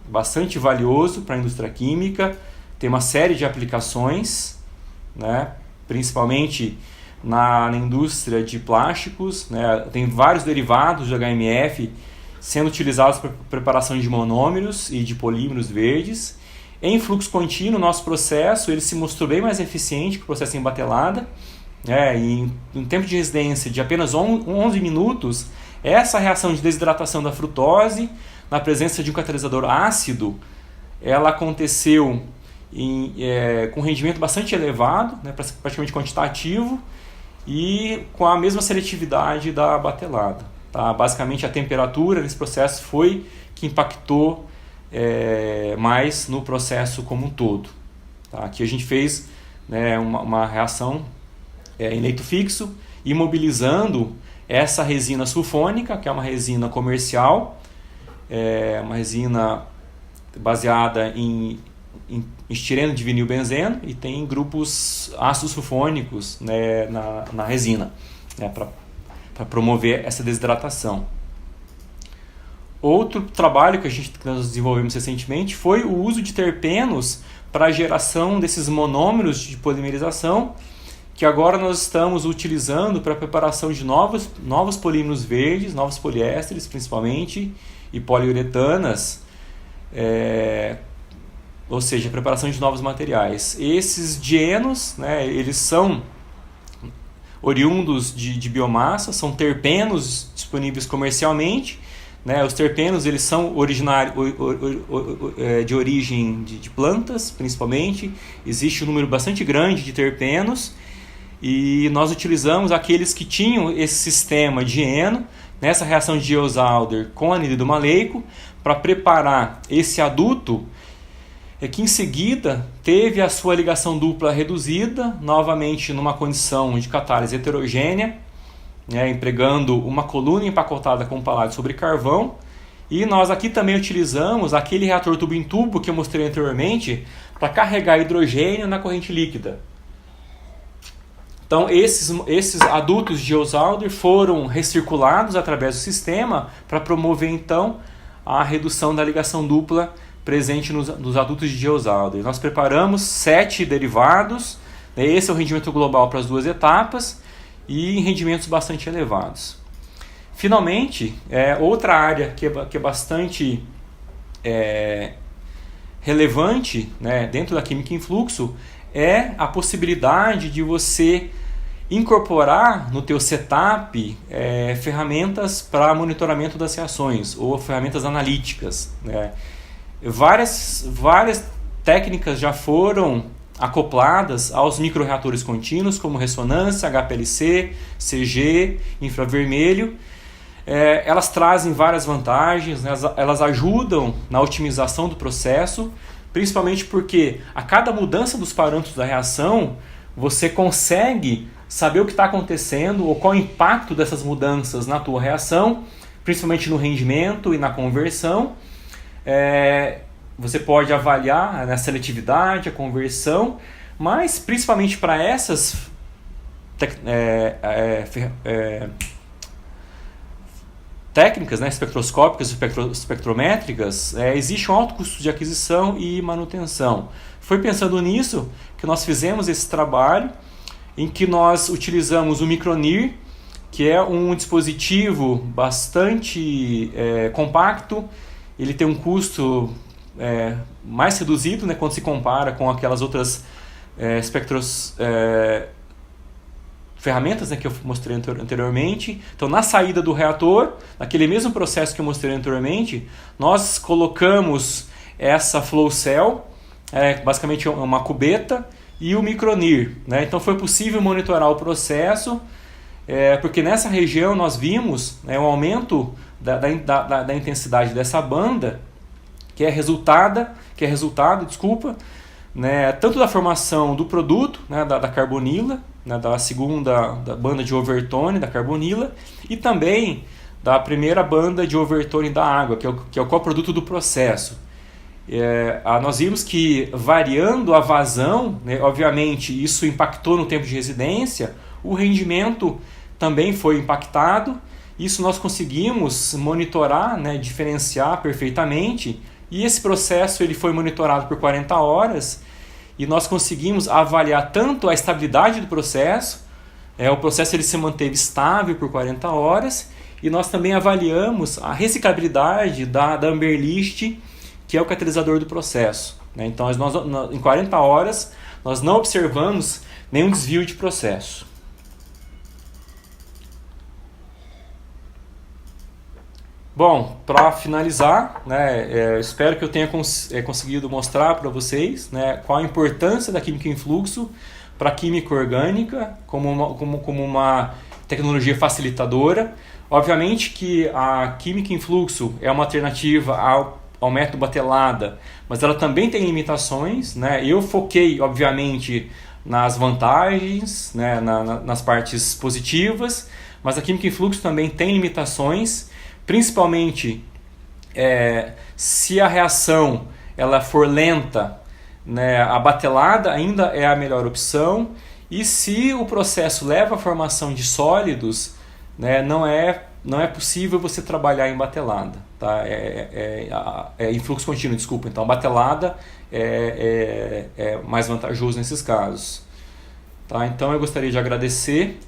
bastante valioso para a indústria química, tem uma série de aplicações, né, principalmente na indústria de plásticos, né, tem vários derivados de HMF sendo utilizados para preparação de monômeros e de polímeros verdes. Em fluxo contínuo, nosso processo ele se mostrou bem mais eficiente que o processo em batelada. Em um tempo de residência de apenas 11 minutos, essa reação de desidratação da frutose, na presença de um catalisador ácido, ela aconteceu com rendimento bastante elevado, né, praticamente quantitativo, e com a mesma seletividade da batelada. Tá? Basicamente, a temperatura nesse processo foi que impactou mais no processo como um todo. Tá? Aqui a gente fez, né, uma reação em leito fixo, imobilizando essa resina sulfônica, que é uma resina comercial, uma resina baseada em estireno de vinilbenzeno, e tem grupos ácidos sulfônicos, né, na resina, né, para promover essa desidratação. Outro trabalho que nós desenvolvemos recentemente foi o uso de terpenos para a geração desses monômeros de polimerização, que agora nós estamos utilizando para a preparação de novos polímeros verdes, novos poliésteres principalmente, e poliuretanas, ou seja, a preparação de novos materiais. Esses dienos, né, eles são oriundos de biomassa, são terpenos disponíveis comercialmente. Né, os terpenos eles são de origem de plantas, principalmente. Existe um número bastante grande de terpenos, e nós utilizamos aqueles que tinham esse sistema dieno, nessa reação de Diels-Alder com anidrido maleico, para preparar esse aduto, que em seguida teve a sua ligação dupla reduzida, novamente numa condição de catálise heterogênea, né, empregando uma coluna empacotada com paládio sobre carvão. E nós aqui também utilizamos aquele reator tubo em tubo que eu mostrei anteriormente para carregar hidrogênio na corrente líquida. Então esses adutos de Diels-Alder foram recirculados através do sistema para promover então a redução da ligação dupla presente nos adutos de Diels-Alder. Nós preparamos 7 derivados, né, esse é o rendimento global para as 2 etapas, e em rendimentos bastante elevados. Finalmente, outra área que é bastante relevante, né, dentro da química em fluxo é a possibilidade de você incorporar no teu setup ferramentas para monitoramento das reações ou ferramentas analíticas. Né. Várias técnicas já foram acopladas aos microreatores contínuos, como ressonância, HPLC, CG, infravermelho. Elas trazem várias vantagens, né? Elas ajudam na otimização do processo, principalmente porque a cada mudança dos parâmetros da reação, você consegue saber o que está acontecendo ou qual é o impacto dessas mudanças na tua reação, principalmente no rendimento e na conversão. Você pode avaliar a seletividade, a conversão, mas principalmente para essas técnicas, né, espectroscópicas e espectrométricas, existe um alto custo de aquisição e manutenção. Foi pensando nisso que nós fizemos esse trabalho, em que nós utilizamos o Micronir, que é um dispositivo bastante compacto, ele tem um custo mais reduzido, né, quando se compara com aquelas outras ferramentas, né, que eu mostrei anteriormente. Então, na saída do reator, naquele mesmo processo que eu mostrei anteriormente, nós colocamos essa flow cell, basicamente uma cubeta, e o micronir, né? Então, foi possível monitorar o processo, porque nessa região nós vimos, né, um aumento da intensidade dessa banda, que é resultado, né, tanto da formação do produto, né, da carbonila, né, da segunda da banda de overtone da carbonila, e também da primeira banda de overtone da água, que é o coproduto do processo. Nós vimos que, variando a vazão, né, obviamente isso impactou no tempo de residência, o rendimento também foi impactado. Isso nós conseguimos monitorar, né, diferenciar perfeitamente, e esse processo ele foi monitorado por 40 horas, e nós conseguimos avaliar tanto a estabilidade do processo, o processo ele se manteve estável por 40 horas, e nós também avaliamos a reciclabilidade da Amberlist, que é o catalisador do processo, né? Então, em 40 horas, nós não observamos nenhum desvio de processo. Bom, para finalizar, né, espero que eu tenha conseguido mostrar para vocês, né, qual a importância da química em fluxo para a química orgânica como uma tecnologia facilitadora. Obviamente que a química em fluxo é uma alternativa ao método batelada, mas ela também tem limitações, né? Eu foquei, obviamente, nas vantagens, né, nas partes positivas, mas a química em fluxo também tem limitações, principalmente se a reação ela for lenta, né, a batelada ainda é a melhor opção, e se o processo leva à formação de sólidos, né, não é possível você trabalhar em batelada, tá? Em fluxo contínuo, desculpa. Então, a batelada é mais vantajoso nesses casos, tá? Então, eu gostaria de agradecer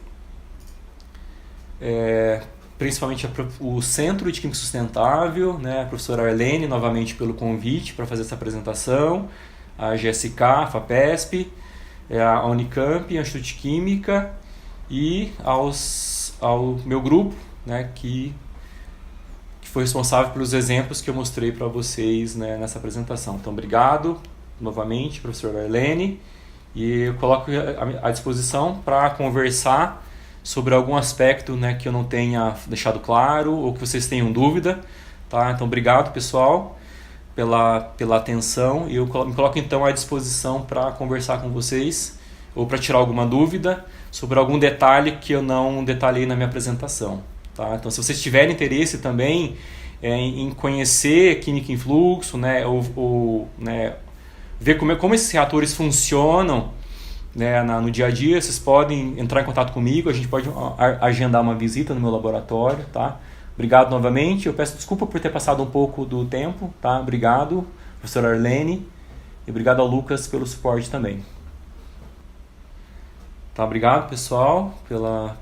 principalmente o Centro de Química Sustentável, né, a professora Arlene, novamente pelo convite para fazer essa apresentação, a GSK, a FAPESP, a Unicamp, a Instituto de Química, e ao meu grupo, né, que foi responsável pelos exemplos que eu mostrei para vocês, né, nessa apresentação. Então, obrigado novamente, professora Arlene, e eu coloco à disposição para conversar sobre algum aspecto, né, que eu não tenha deixado claro ou que vocês tenham dúvida, tá? Então, obrigado, pessoal, pela atenção, e eu me coloco então à disposição para conversar com vocês ou para tirar alguma dúvida sobre algum detalhe que eu não detalhei na minha apresentação, tá? Então, se vocês tiverem interesse também em conhecer química em fluxo, né, ou ver como esses reatores funcionam, né, no dia a dia, vocês podem entrar em contato comigo, a gente pode agendar uma visita no meu laboratório, tá? Obrigado novamente, eu peço desculpa por ter passado um pouco do tempo, tá? Obrigado, professora Arlene, e obrigado ao Lucas pelo suporte também. Tá, obrigado, pessoal, pela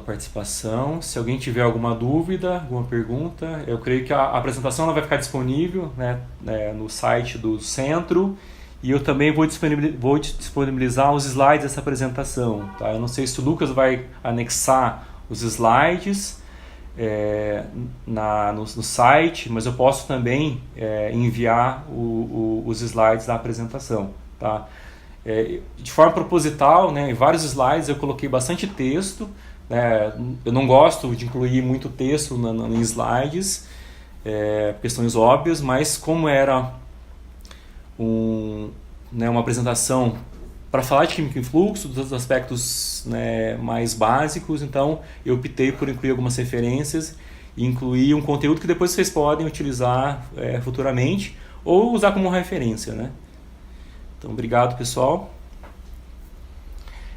participação. Se alguém tiver alguma dúvida, alguma pergunta, eu creio que a apresentação ela vai ficar disponível, né, no site do centro, e eu também vou disponibilizar os slides dessa apresentação, tá? Eu não sei se o Lucas vai anexar os slides no site, mas eu posso também enviar os slides da apresentação, tá? De forma proposital, né, em vários slides eu coloquei bastante texto, né? Eu não gosto de incluir muito texto em slides, questões óbvias, mas como era uma apresentação para falar de química em fluxo, dos aspectos, né, mais básicos, então eu optei por incluir algumas referências e incluir um conteúdo que depois vocês podem utilizar futuramente ou usar como referência, né? Então, obrigado, pessoal.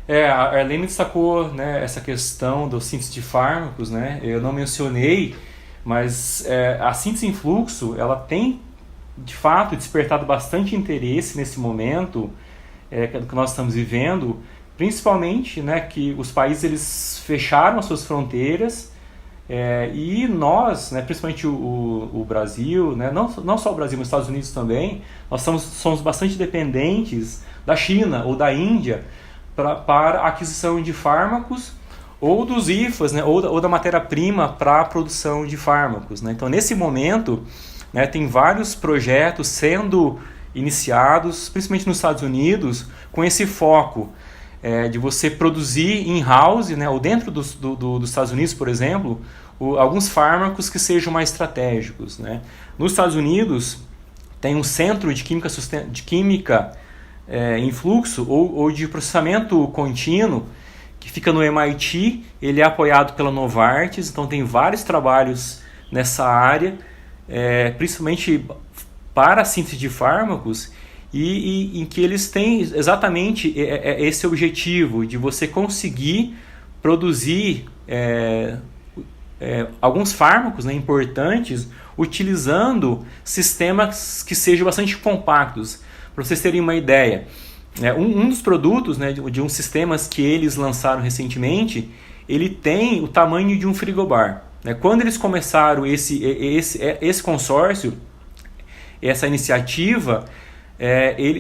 A Arlene destacou, né, essa questão do síntese de fármacos, né? Eu não mencionei, mas a síntese em fluxo ela tem de fato despertado bastante interesse nesse momento que nós estamos vivendo, principalmente, né, que os países eles fecharam as suas fronteiras, E nós, né, principalmente o Brasil, né, não só o Brasil, mas os Estados Unidos também, nós somos bastante dependentes da China ou da Índia para a aquisição de fármacos ou dos IFAs, né, ou da matéria-prima para a produção de fármacos, né? Então, nesse momento, né, tem vários projetos sendo iniciados, principalmente nos Estados Unidos, com esse foco de você produzir in-house, né, ou dentro dos Estados Unidos, por exemplo, alguns fármacos que sejam mais estratégicos, né? Nos Estados Unidos, tem um centro de química em fluxo ou de processamento contínuo que fica no MIT. Ele é apoiado pela Novartis, então tem vários trabalhos nessa área, principalmente para a síntese de fármacos, e em que eles têm exatamente esse objetivo de você conseguir produzir alguns fármacos, né, importantes, utilizando sistemas que sejam bastante compactos. Para vocês terem uma ideia, um dos produtos, né, de uns sistemas que eles lançaram recentemente, ele tem o tamanho de um frigobar. Quando eles começaram esse consórcio, essa iniciativa,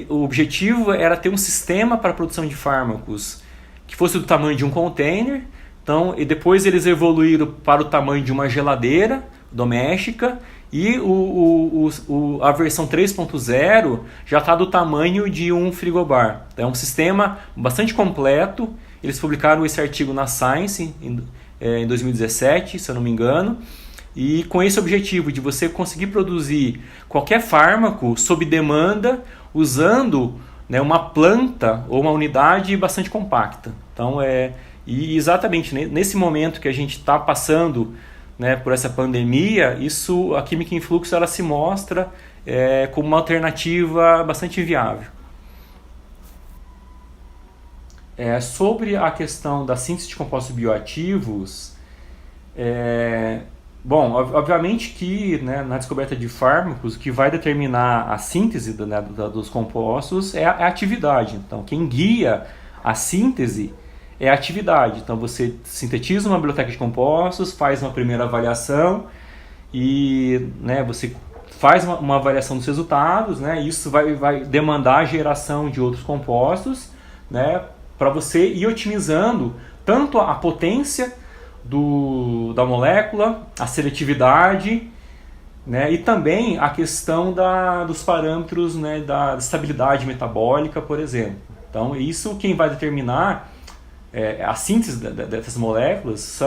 o objetivo era ter um sistema para a produção de fármacos que fosse do tamanho de um container. Então, e depois eles evoluíram para o tamanho de uma geladeira doméstica, e a versão 3.0 já está do tamanho de um frigobar. Então, é um sistema bastante completo. Eles publicaram esse artigo na Science em 2017, se eu não me engano, e com esse objetivo de você conseguir produzir qualquer fármaco sob demanda, usando, né, uma planta ou uma unidade bastante compacta. Então, e exatamente nesse momento que a gente está passando, né, por essa pandemia, a química em fluxo ela se mostra como uma alternativa bastante viável. Sobre a questão da síntese de compostos bioativos, bom, obviamente que, né, na descoberta de fármacos, o que vai determinar a síntese dos compostos é a atividade. Então, quem guia a síntese é a atividade. Então, você sintetiza uma biblioteca de compostos, faz uma primeira avaliação e, né, você faz uma avaliação dos resultados, né, e isso vai demandar a geração de outros compostos, né, para você ir otimizando tanto a potência da molécula, a seletividade, né, e também a questão dos parâmetros, né, da estabilidade metabólica, por exemplo. Então, isso quem vai determinar a síntese dessas moléculas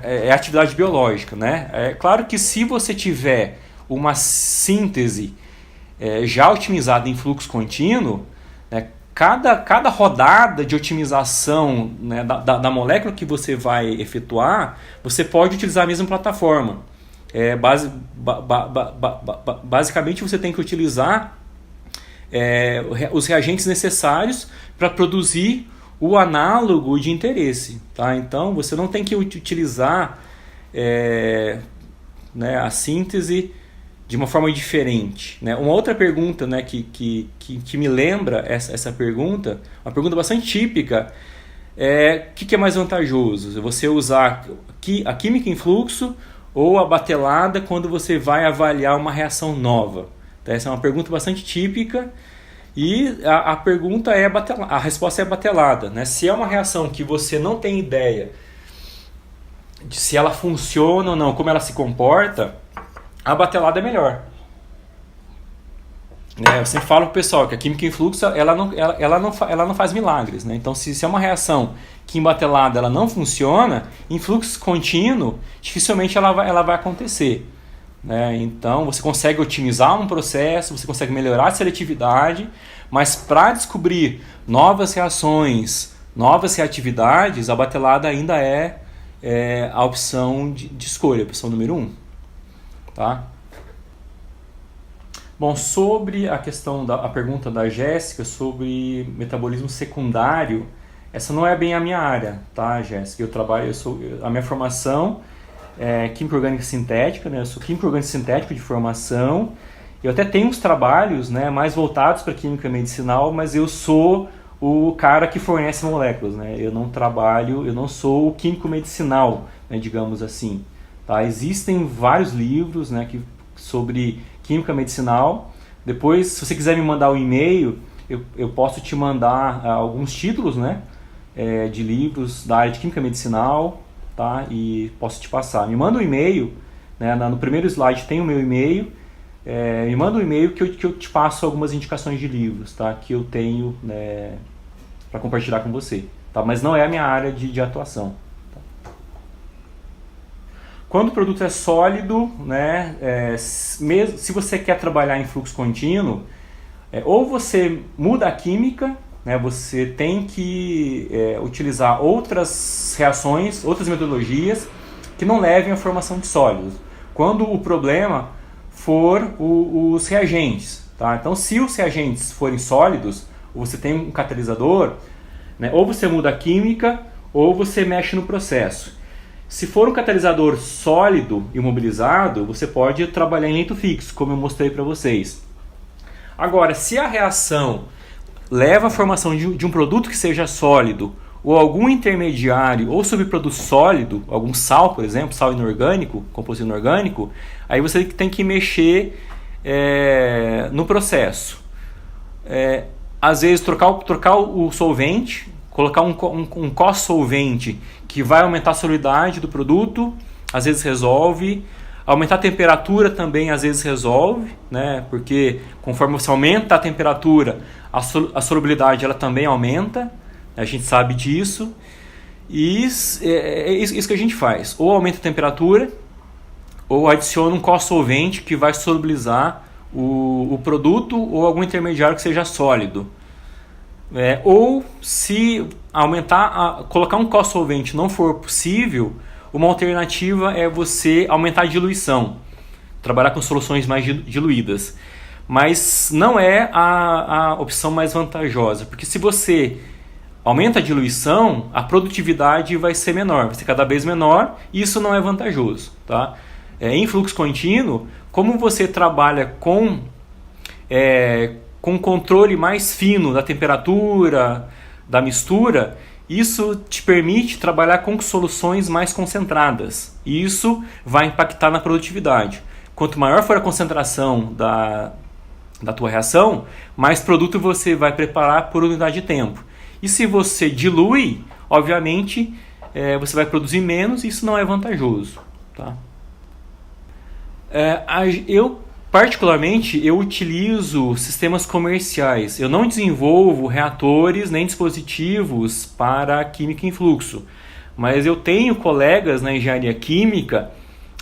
é a atividade biológica, né? É claro que se você tiver uma síntese já otimizada em fluxo contínuo, né, cada rodada de otimização, né, da molécula que você vai efetuar, você pode utilizar a mesma plataforma. Basicamente, você tem que utilizar os reagentes necessários para produzir o análogo de interesse. Tá? Então, você não tem que utilizar né, a síntese de uma forma diferente, né? Uma outra pergunta, né, que me lembra essa pergunta, uma pergunta bastante típica, o que é mais vantajoso? Você usar a química em fluxo ou a batelada quando você vai avaliar uma reação nova? Então, essa é uma pergunta bastante típica e a pergunta a resposta é batelada, né? Se é uma reação que você não tem ideia de se ela funciona ou não, como ela se comporta, a batelada é melhor. Eu sempre falo pro pessoal que a química em fluxo ela não faz milagres, né? Então, se é uma reação que em batelada ela não funciona, em fluxo contínuo dificilmente ela vai acontecer, né? Então, você consegue otimizar um processo, você consegue melhorar a seletividade, mas para descobrir novas reações, novas reatividades, a batelada ainda é a opção de escolha, a opção número 1. Tá? Bom, sobre a questão a pergunta da Jéssica sobre metabolismo secundário, essa não é bem a minha área, tá, Jéssica? A minha formação é química orgânica sintética, né? Eu sou químico orgânico sintético de formação. Eu até tenho uns trabalhos, né, mais voltados para química medicinal, mas eu sou o cara que fornece moléculas, né? Eu não sou o químico medicinal, né, digamos assim. Tá? Existem vários livros, né, sobre química medicinal. Depois, se você quiser me mandar um e-mail, eu posso te mandar alguns títulos, né, de livros da área de química medicinal, tá? E posso te passar. Me manda um e-mail, né, no primeiro slide tem o meu e-mail. Me manda um e-mail que eu te passo algumas indicações de livros, tá? Que eu tenho, né, para compartilhar com você. Tá? Mas não é a minha área de atuação. Tá? Quando o produto é sólido, né, mesmo se você quer trabalhar em fluxo contínuo, ou você muda a química, né, você tem que utilizar outras reações, outras metodologias que não levem à formação de sólidos. Quando o problema for os reagentes. Tá? Então, se os reagentes forem sólidos, ou você tem um catalisador, né, ou você muda a química, ou você mexe no processo. Se for um catalisador sólido e imobilizado, você pode trabalhar em lento fixo, como eu mostrei para vocês. Agora, se a reação leva à formação de um produto que seja sólido, ou algum intermediário ou subproduto sólido, algum sal, por exemplo, sal inorgânico, composto inorgânico, aí você tem que mexer no processo. Às vezes trocar o solvente, colocar um co-solvente que vai aumentar a solubilidade do produto, às vezes resolve. Aumentar a temperatura também às vezes resolve, né? Porque conforme você aumenta a temperatura, a solubilidade ela também aumenta. A gente sabe disso. E é isso que a gente faz. Ou aumenta a temperatura, ou adiciona um co-solvente que vai solubilizar o produto ou algum intermediário que seja sólido. Ou se colocar um co-solvente não for possível, uma alternativa é você aumentar a diluição, trabalhar com soluções mais diluídas. Mas não é a opção mais vantajosa, porque se você aumenta a diluição, a produtividade vai ser menor, vai ser cada vez menor, e isso não é vantajoso. Tá? Em fluxo contínuo, como você trabalha com controle mais fino da temperatura, da mistura, isso te permite trabalhar com soluções mais concentradas. E isso vai impactar na produtividade. Quanto maior for a concentração da tua reação, mais produto você vai preparar por unidade de tempo. E se você dilui, obviamente, você vai produzir menos e isso não é vantajoso. Tá? Particularmente, eu utilizo sistemas comerciais. Eu não desenvolvo reatores nem dispositivos para química em fluxo. Mas eu tenho colegas na engenharia química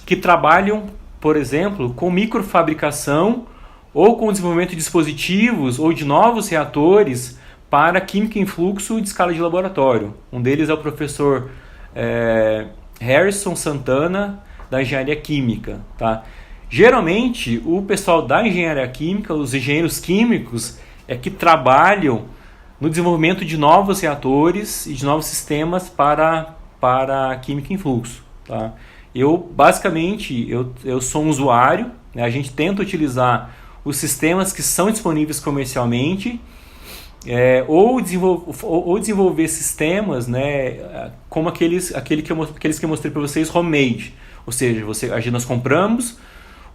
que trabalham, por exemplo, com microfabricação ou com desenvolvimento de dispositivos ou de novos reatores para química em fluxo de escala de laboratório. Um deles é o professor Harrison Santana, da engenharia química. Tá? Geralmente, o pessoal da engenharia química, os engenheiros químicos, que trabalham no desenvolvimento de novos reatores e de novos sistemas para a química em fluxo. Tá? Basicamente, eu sou um usuário, né? A gente tenta utilizar os sistemas que são disponíveis comercialmente, ou desenvolver sistemas, né, como aqueles que eu mostrei para vocês, homemade. Ou seja, nós compramos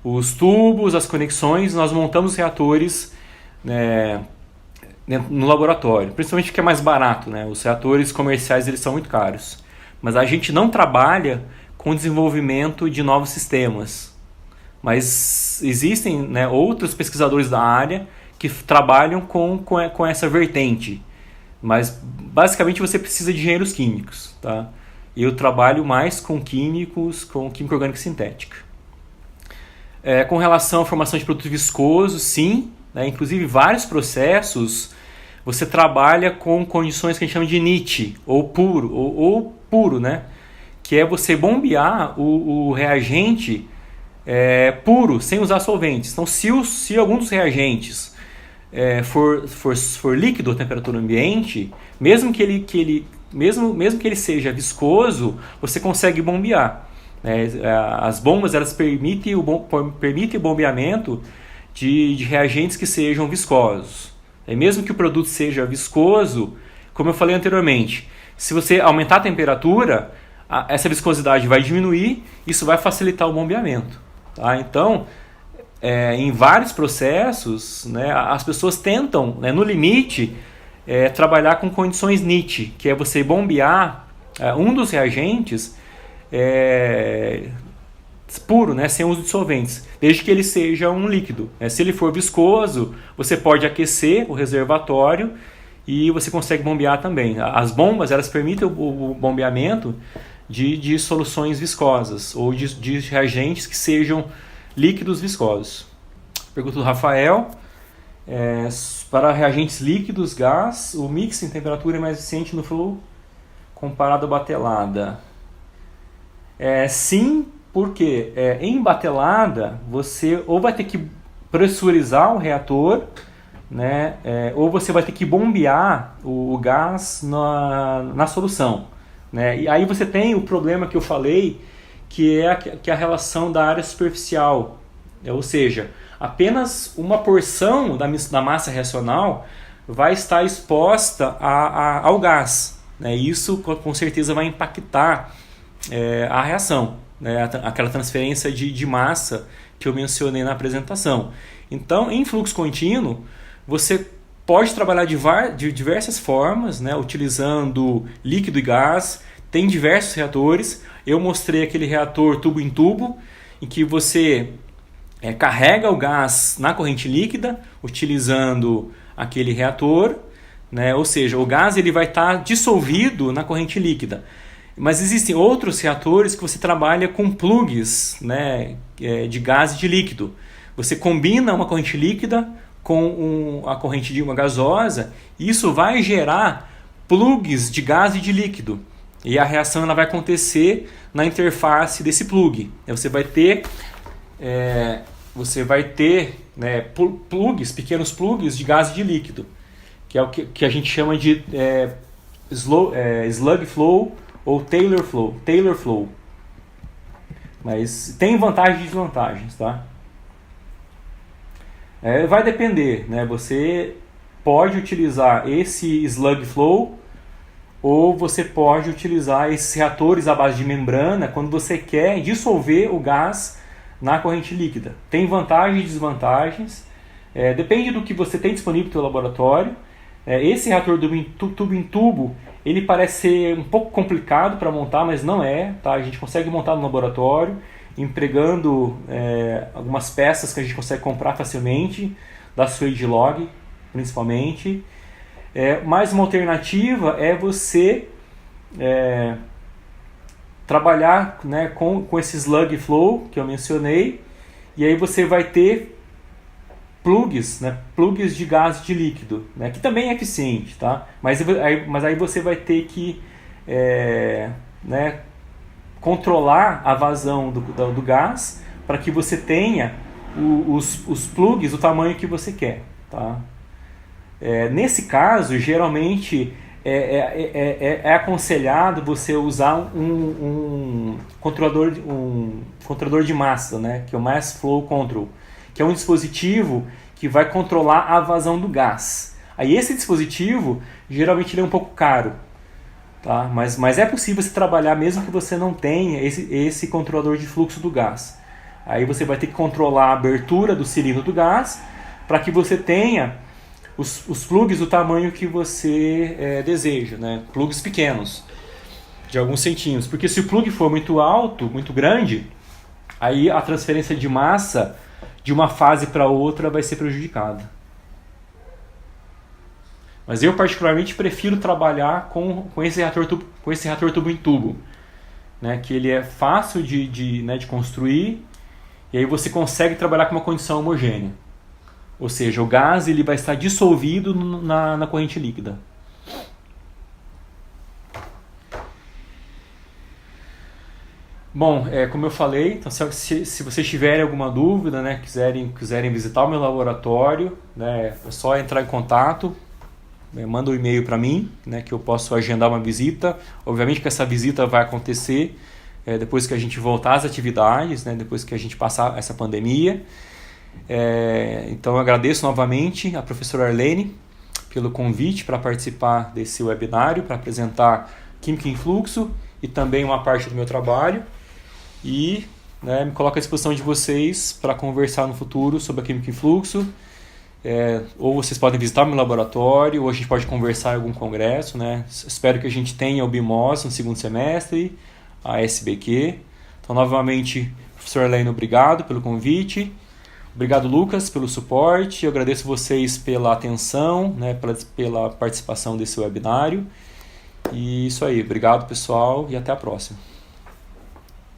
os tubos, as conexões, nós montamos reatores, né, no laboratório, principalmente porque é mais barato, né? Os reatores comerciais eles são muito caros, mas a gente não trabalha com desenvolvimento de novos sistemas, mas existem, né, outros pesquisadores da área que trabalham com essa vertente, mas basicamente você precisa de engenheiros químicos, tá? Eu trabalho mais com química orgânica sintética. Com relação à formação de produto viscoso, sim, né? Inclusive vários processos você trabalha com condições que a gente chama de NIT, ou puro, né? Que é você bombear o reagente puro, sem usar solventes. Então, se algum dos reagentes for líquido a temperatura ambiente, mesmo que ele seja viscoso, você consegue bombear. As bombas elas permitem o bombeamento de reagentes que sejam viscosos. Mesmo que o produto seja viscoso, como eu falei anteriormente, se você aumentar a temperatura, essa viscosidade vai diminuir, isso vai facilitar o bombeamento. Tá? Então, em vários processos, né, as pessoas tentam, né, no limite, trabalhar com condições NIT, que é você bombear um dos reagentes puro, né, sem uso de solventes, desde que ele seja um líquido. Se ele for viscoso, você pode aquecer o reservatório e você consegue bombear também. As bombas, elas permitem o bombeamento de soluções viscosas ou de reagentes que sejam líquidos viscosos. Pergunta do Rafael. Para reagentes líquidos, gás, o mix em temperatura é mais eficiente no flow comparado à batelada? Sim, porque em batelada você ou vai ter que pressurizar o reator, né, ou você vai ter que bombear o gás na solução. Né? E aí você tem o problema que eu falei, que é a relação da área superficial. Ou seja, apenas uma porção da massa reacional vai estar exposta ao gás. Né? Isso com certeza vai impactar a reação, né? Aquela transferência de massa que eu mencionei na apresentação. Então, em fluxo contínuo, você pode trabalhar de diversas formas, né? Utilizando líquido e gás. Tem diversos reatores. Eu mostrei aquele reator tubo em tubo, em que você carrega o gás na corrente líquida, utilizando aquele reator, né? Ou seja, o gás ele vai estar dissolvido na corrente líquida. Mas existem outros reatores que você trabalha com plugs, né, de gás e de líquido. Você combina uma corrente líquida com a corrente de uma gasosa, e isso vai gerar plugs de gás e de líquido. E a reação ela vai acontecer na interface desse plug. Você vai ter né, pequenos plugs de gás e de líquido, que é o que a gente chama de slug flow ou Taylor flow. Mas tem vantagens e desvantagens, tá? Vai depender, né? Você pode utilizar esse slug flow ou você pode utilizar esses reatores à base de membrana quando você quer dissolver o gás na corrente líquida. Tem vantagens e desvantagens. Depende do que você tem disponível no seu laboratório. Esse reator tubo em tubo, ele parece ser um pouco complicado para montar, mas não é. Tá? A gente consegue montar no laboratório, empregando algumas peças que a gente consegue comprar facilmente, da Swagelog principalmente. Mais uma alternativa é você trabalhar, né, com esse slug flow que eu mencionei, e aí você vai ter plugs, né, plugs de gás e de líquido, né, que também é eficiente, tá? Mas aí você vai ter que né, controlar a vazão do gás para que você tenha os plugs do tamanho que você quer, tá? Nesse caso, geralmente é aconselhado você usar um controlador de massa, né, que é o Mass Flow Control, que é um dispositivo que vai controlar a vazão do gás. Aí esse dispositivo, geralmente ele é um pouco caro, tá? Mas é possível você trabalhar mesmo que você não tenha esse controlador de fluxo do gás. Aí você vai ter que controlar a abertura do cilindro do gás para que você tenha os plugs do tamanho que você deseja, né? Plugs pequenos, de alguns centímetros. Porque se o plug for muito alto, muito grande, aí a transferência de massa de uma fase para outra vai ser prejudicada. Mas eu particularmente prefiro trabalhar com esse reator tubo em tubo, né? Que ele é fácil de construir, e aí você consegue trabalhar com uma condição homogênea. Ou seja, o gás ele vai estar dissolvido na corrente líquida. Bom, como eu falei, então, se vocês tiverem alguma dúvida, né, quiserem visitar o meu laboratório, né, é só entrar em contato, manda um e-mail para mim, né, que eu posso agendar uma visita. Obviamente que essa visita vai acontecer depois que a gente voltar às atividades, né, depois que a gente passar essa pandemia. Então eu agradeço novamente a professora Arlene pelo convite para participar desse webinário, para apresentar Química em Fluxo, e também uma parte do meu trabalho. E me coloco à disposição de vocês para conversar no futuro sobre a química em fluxo. Ou vocês podem visitar meu laboratório, ou a gente pode conversar em algum congresso. Espero que a gente tenha o BIMOS no segundo semestre, a SBQ. Então, novamente, professor Leno, obrigado pelo convite. Obrigado, Lucas, pelo suporte. Eu agradeço vocês pela atenção, pela participação desse webinário. E isso aí. Obrigado, pessoal, e até a próxima.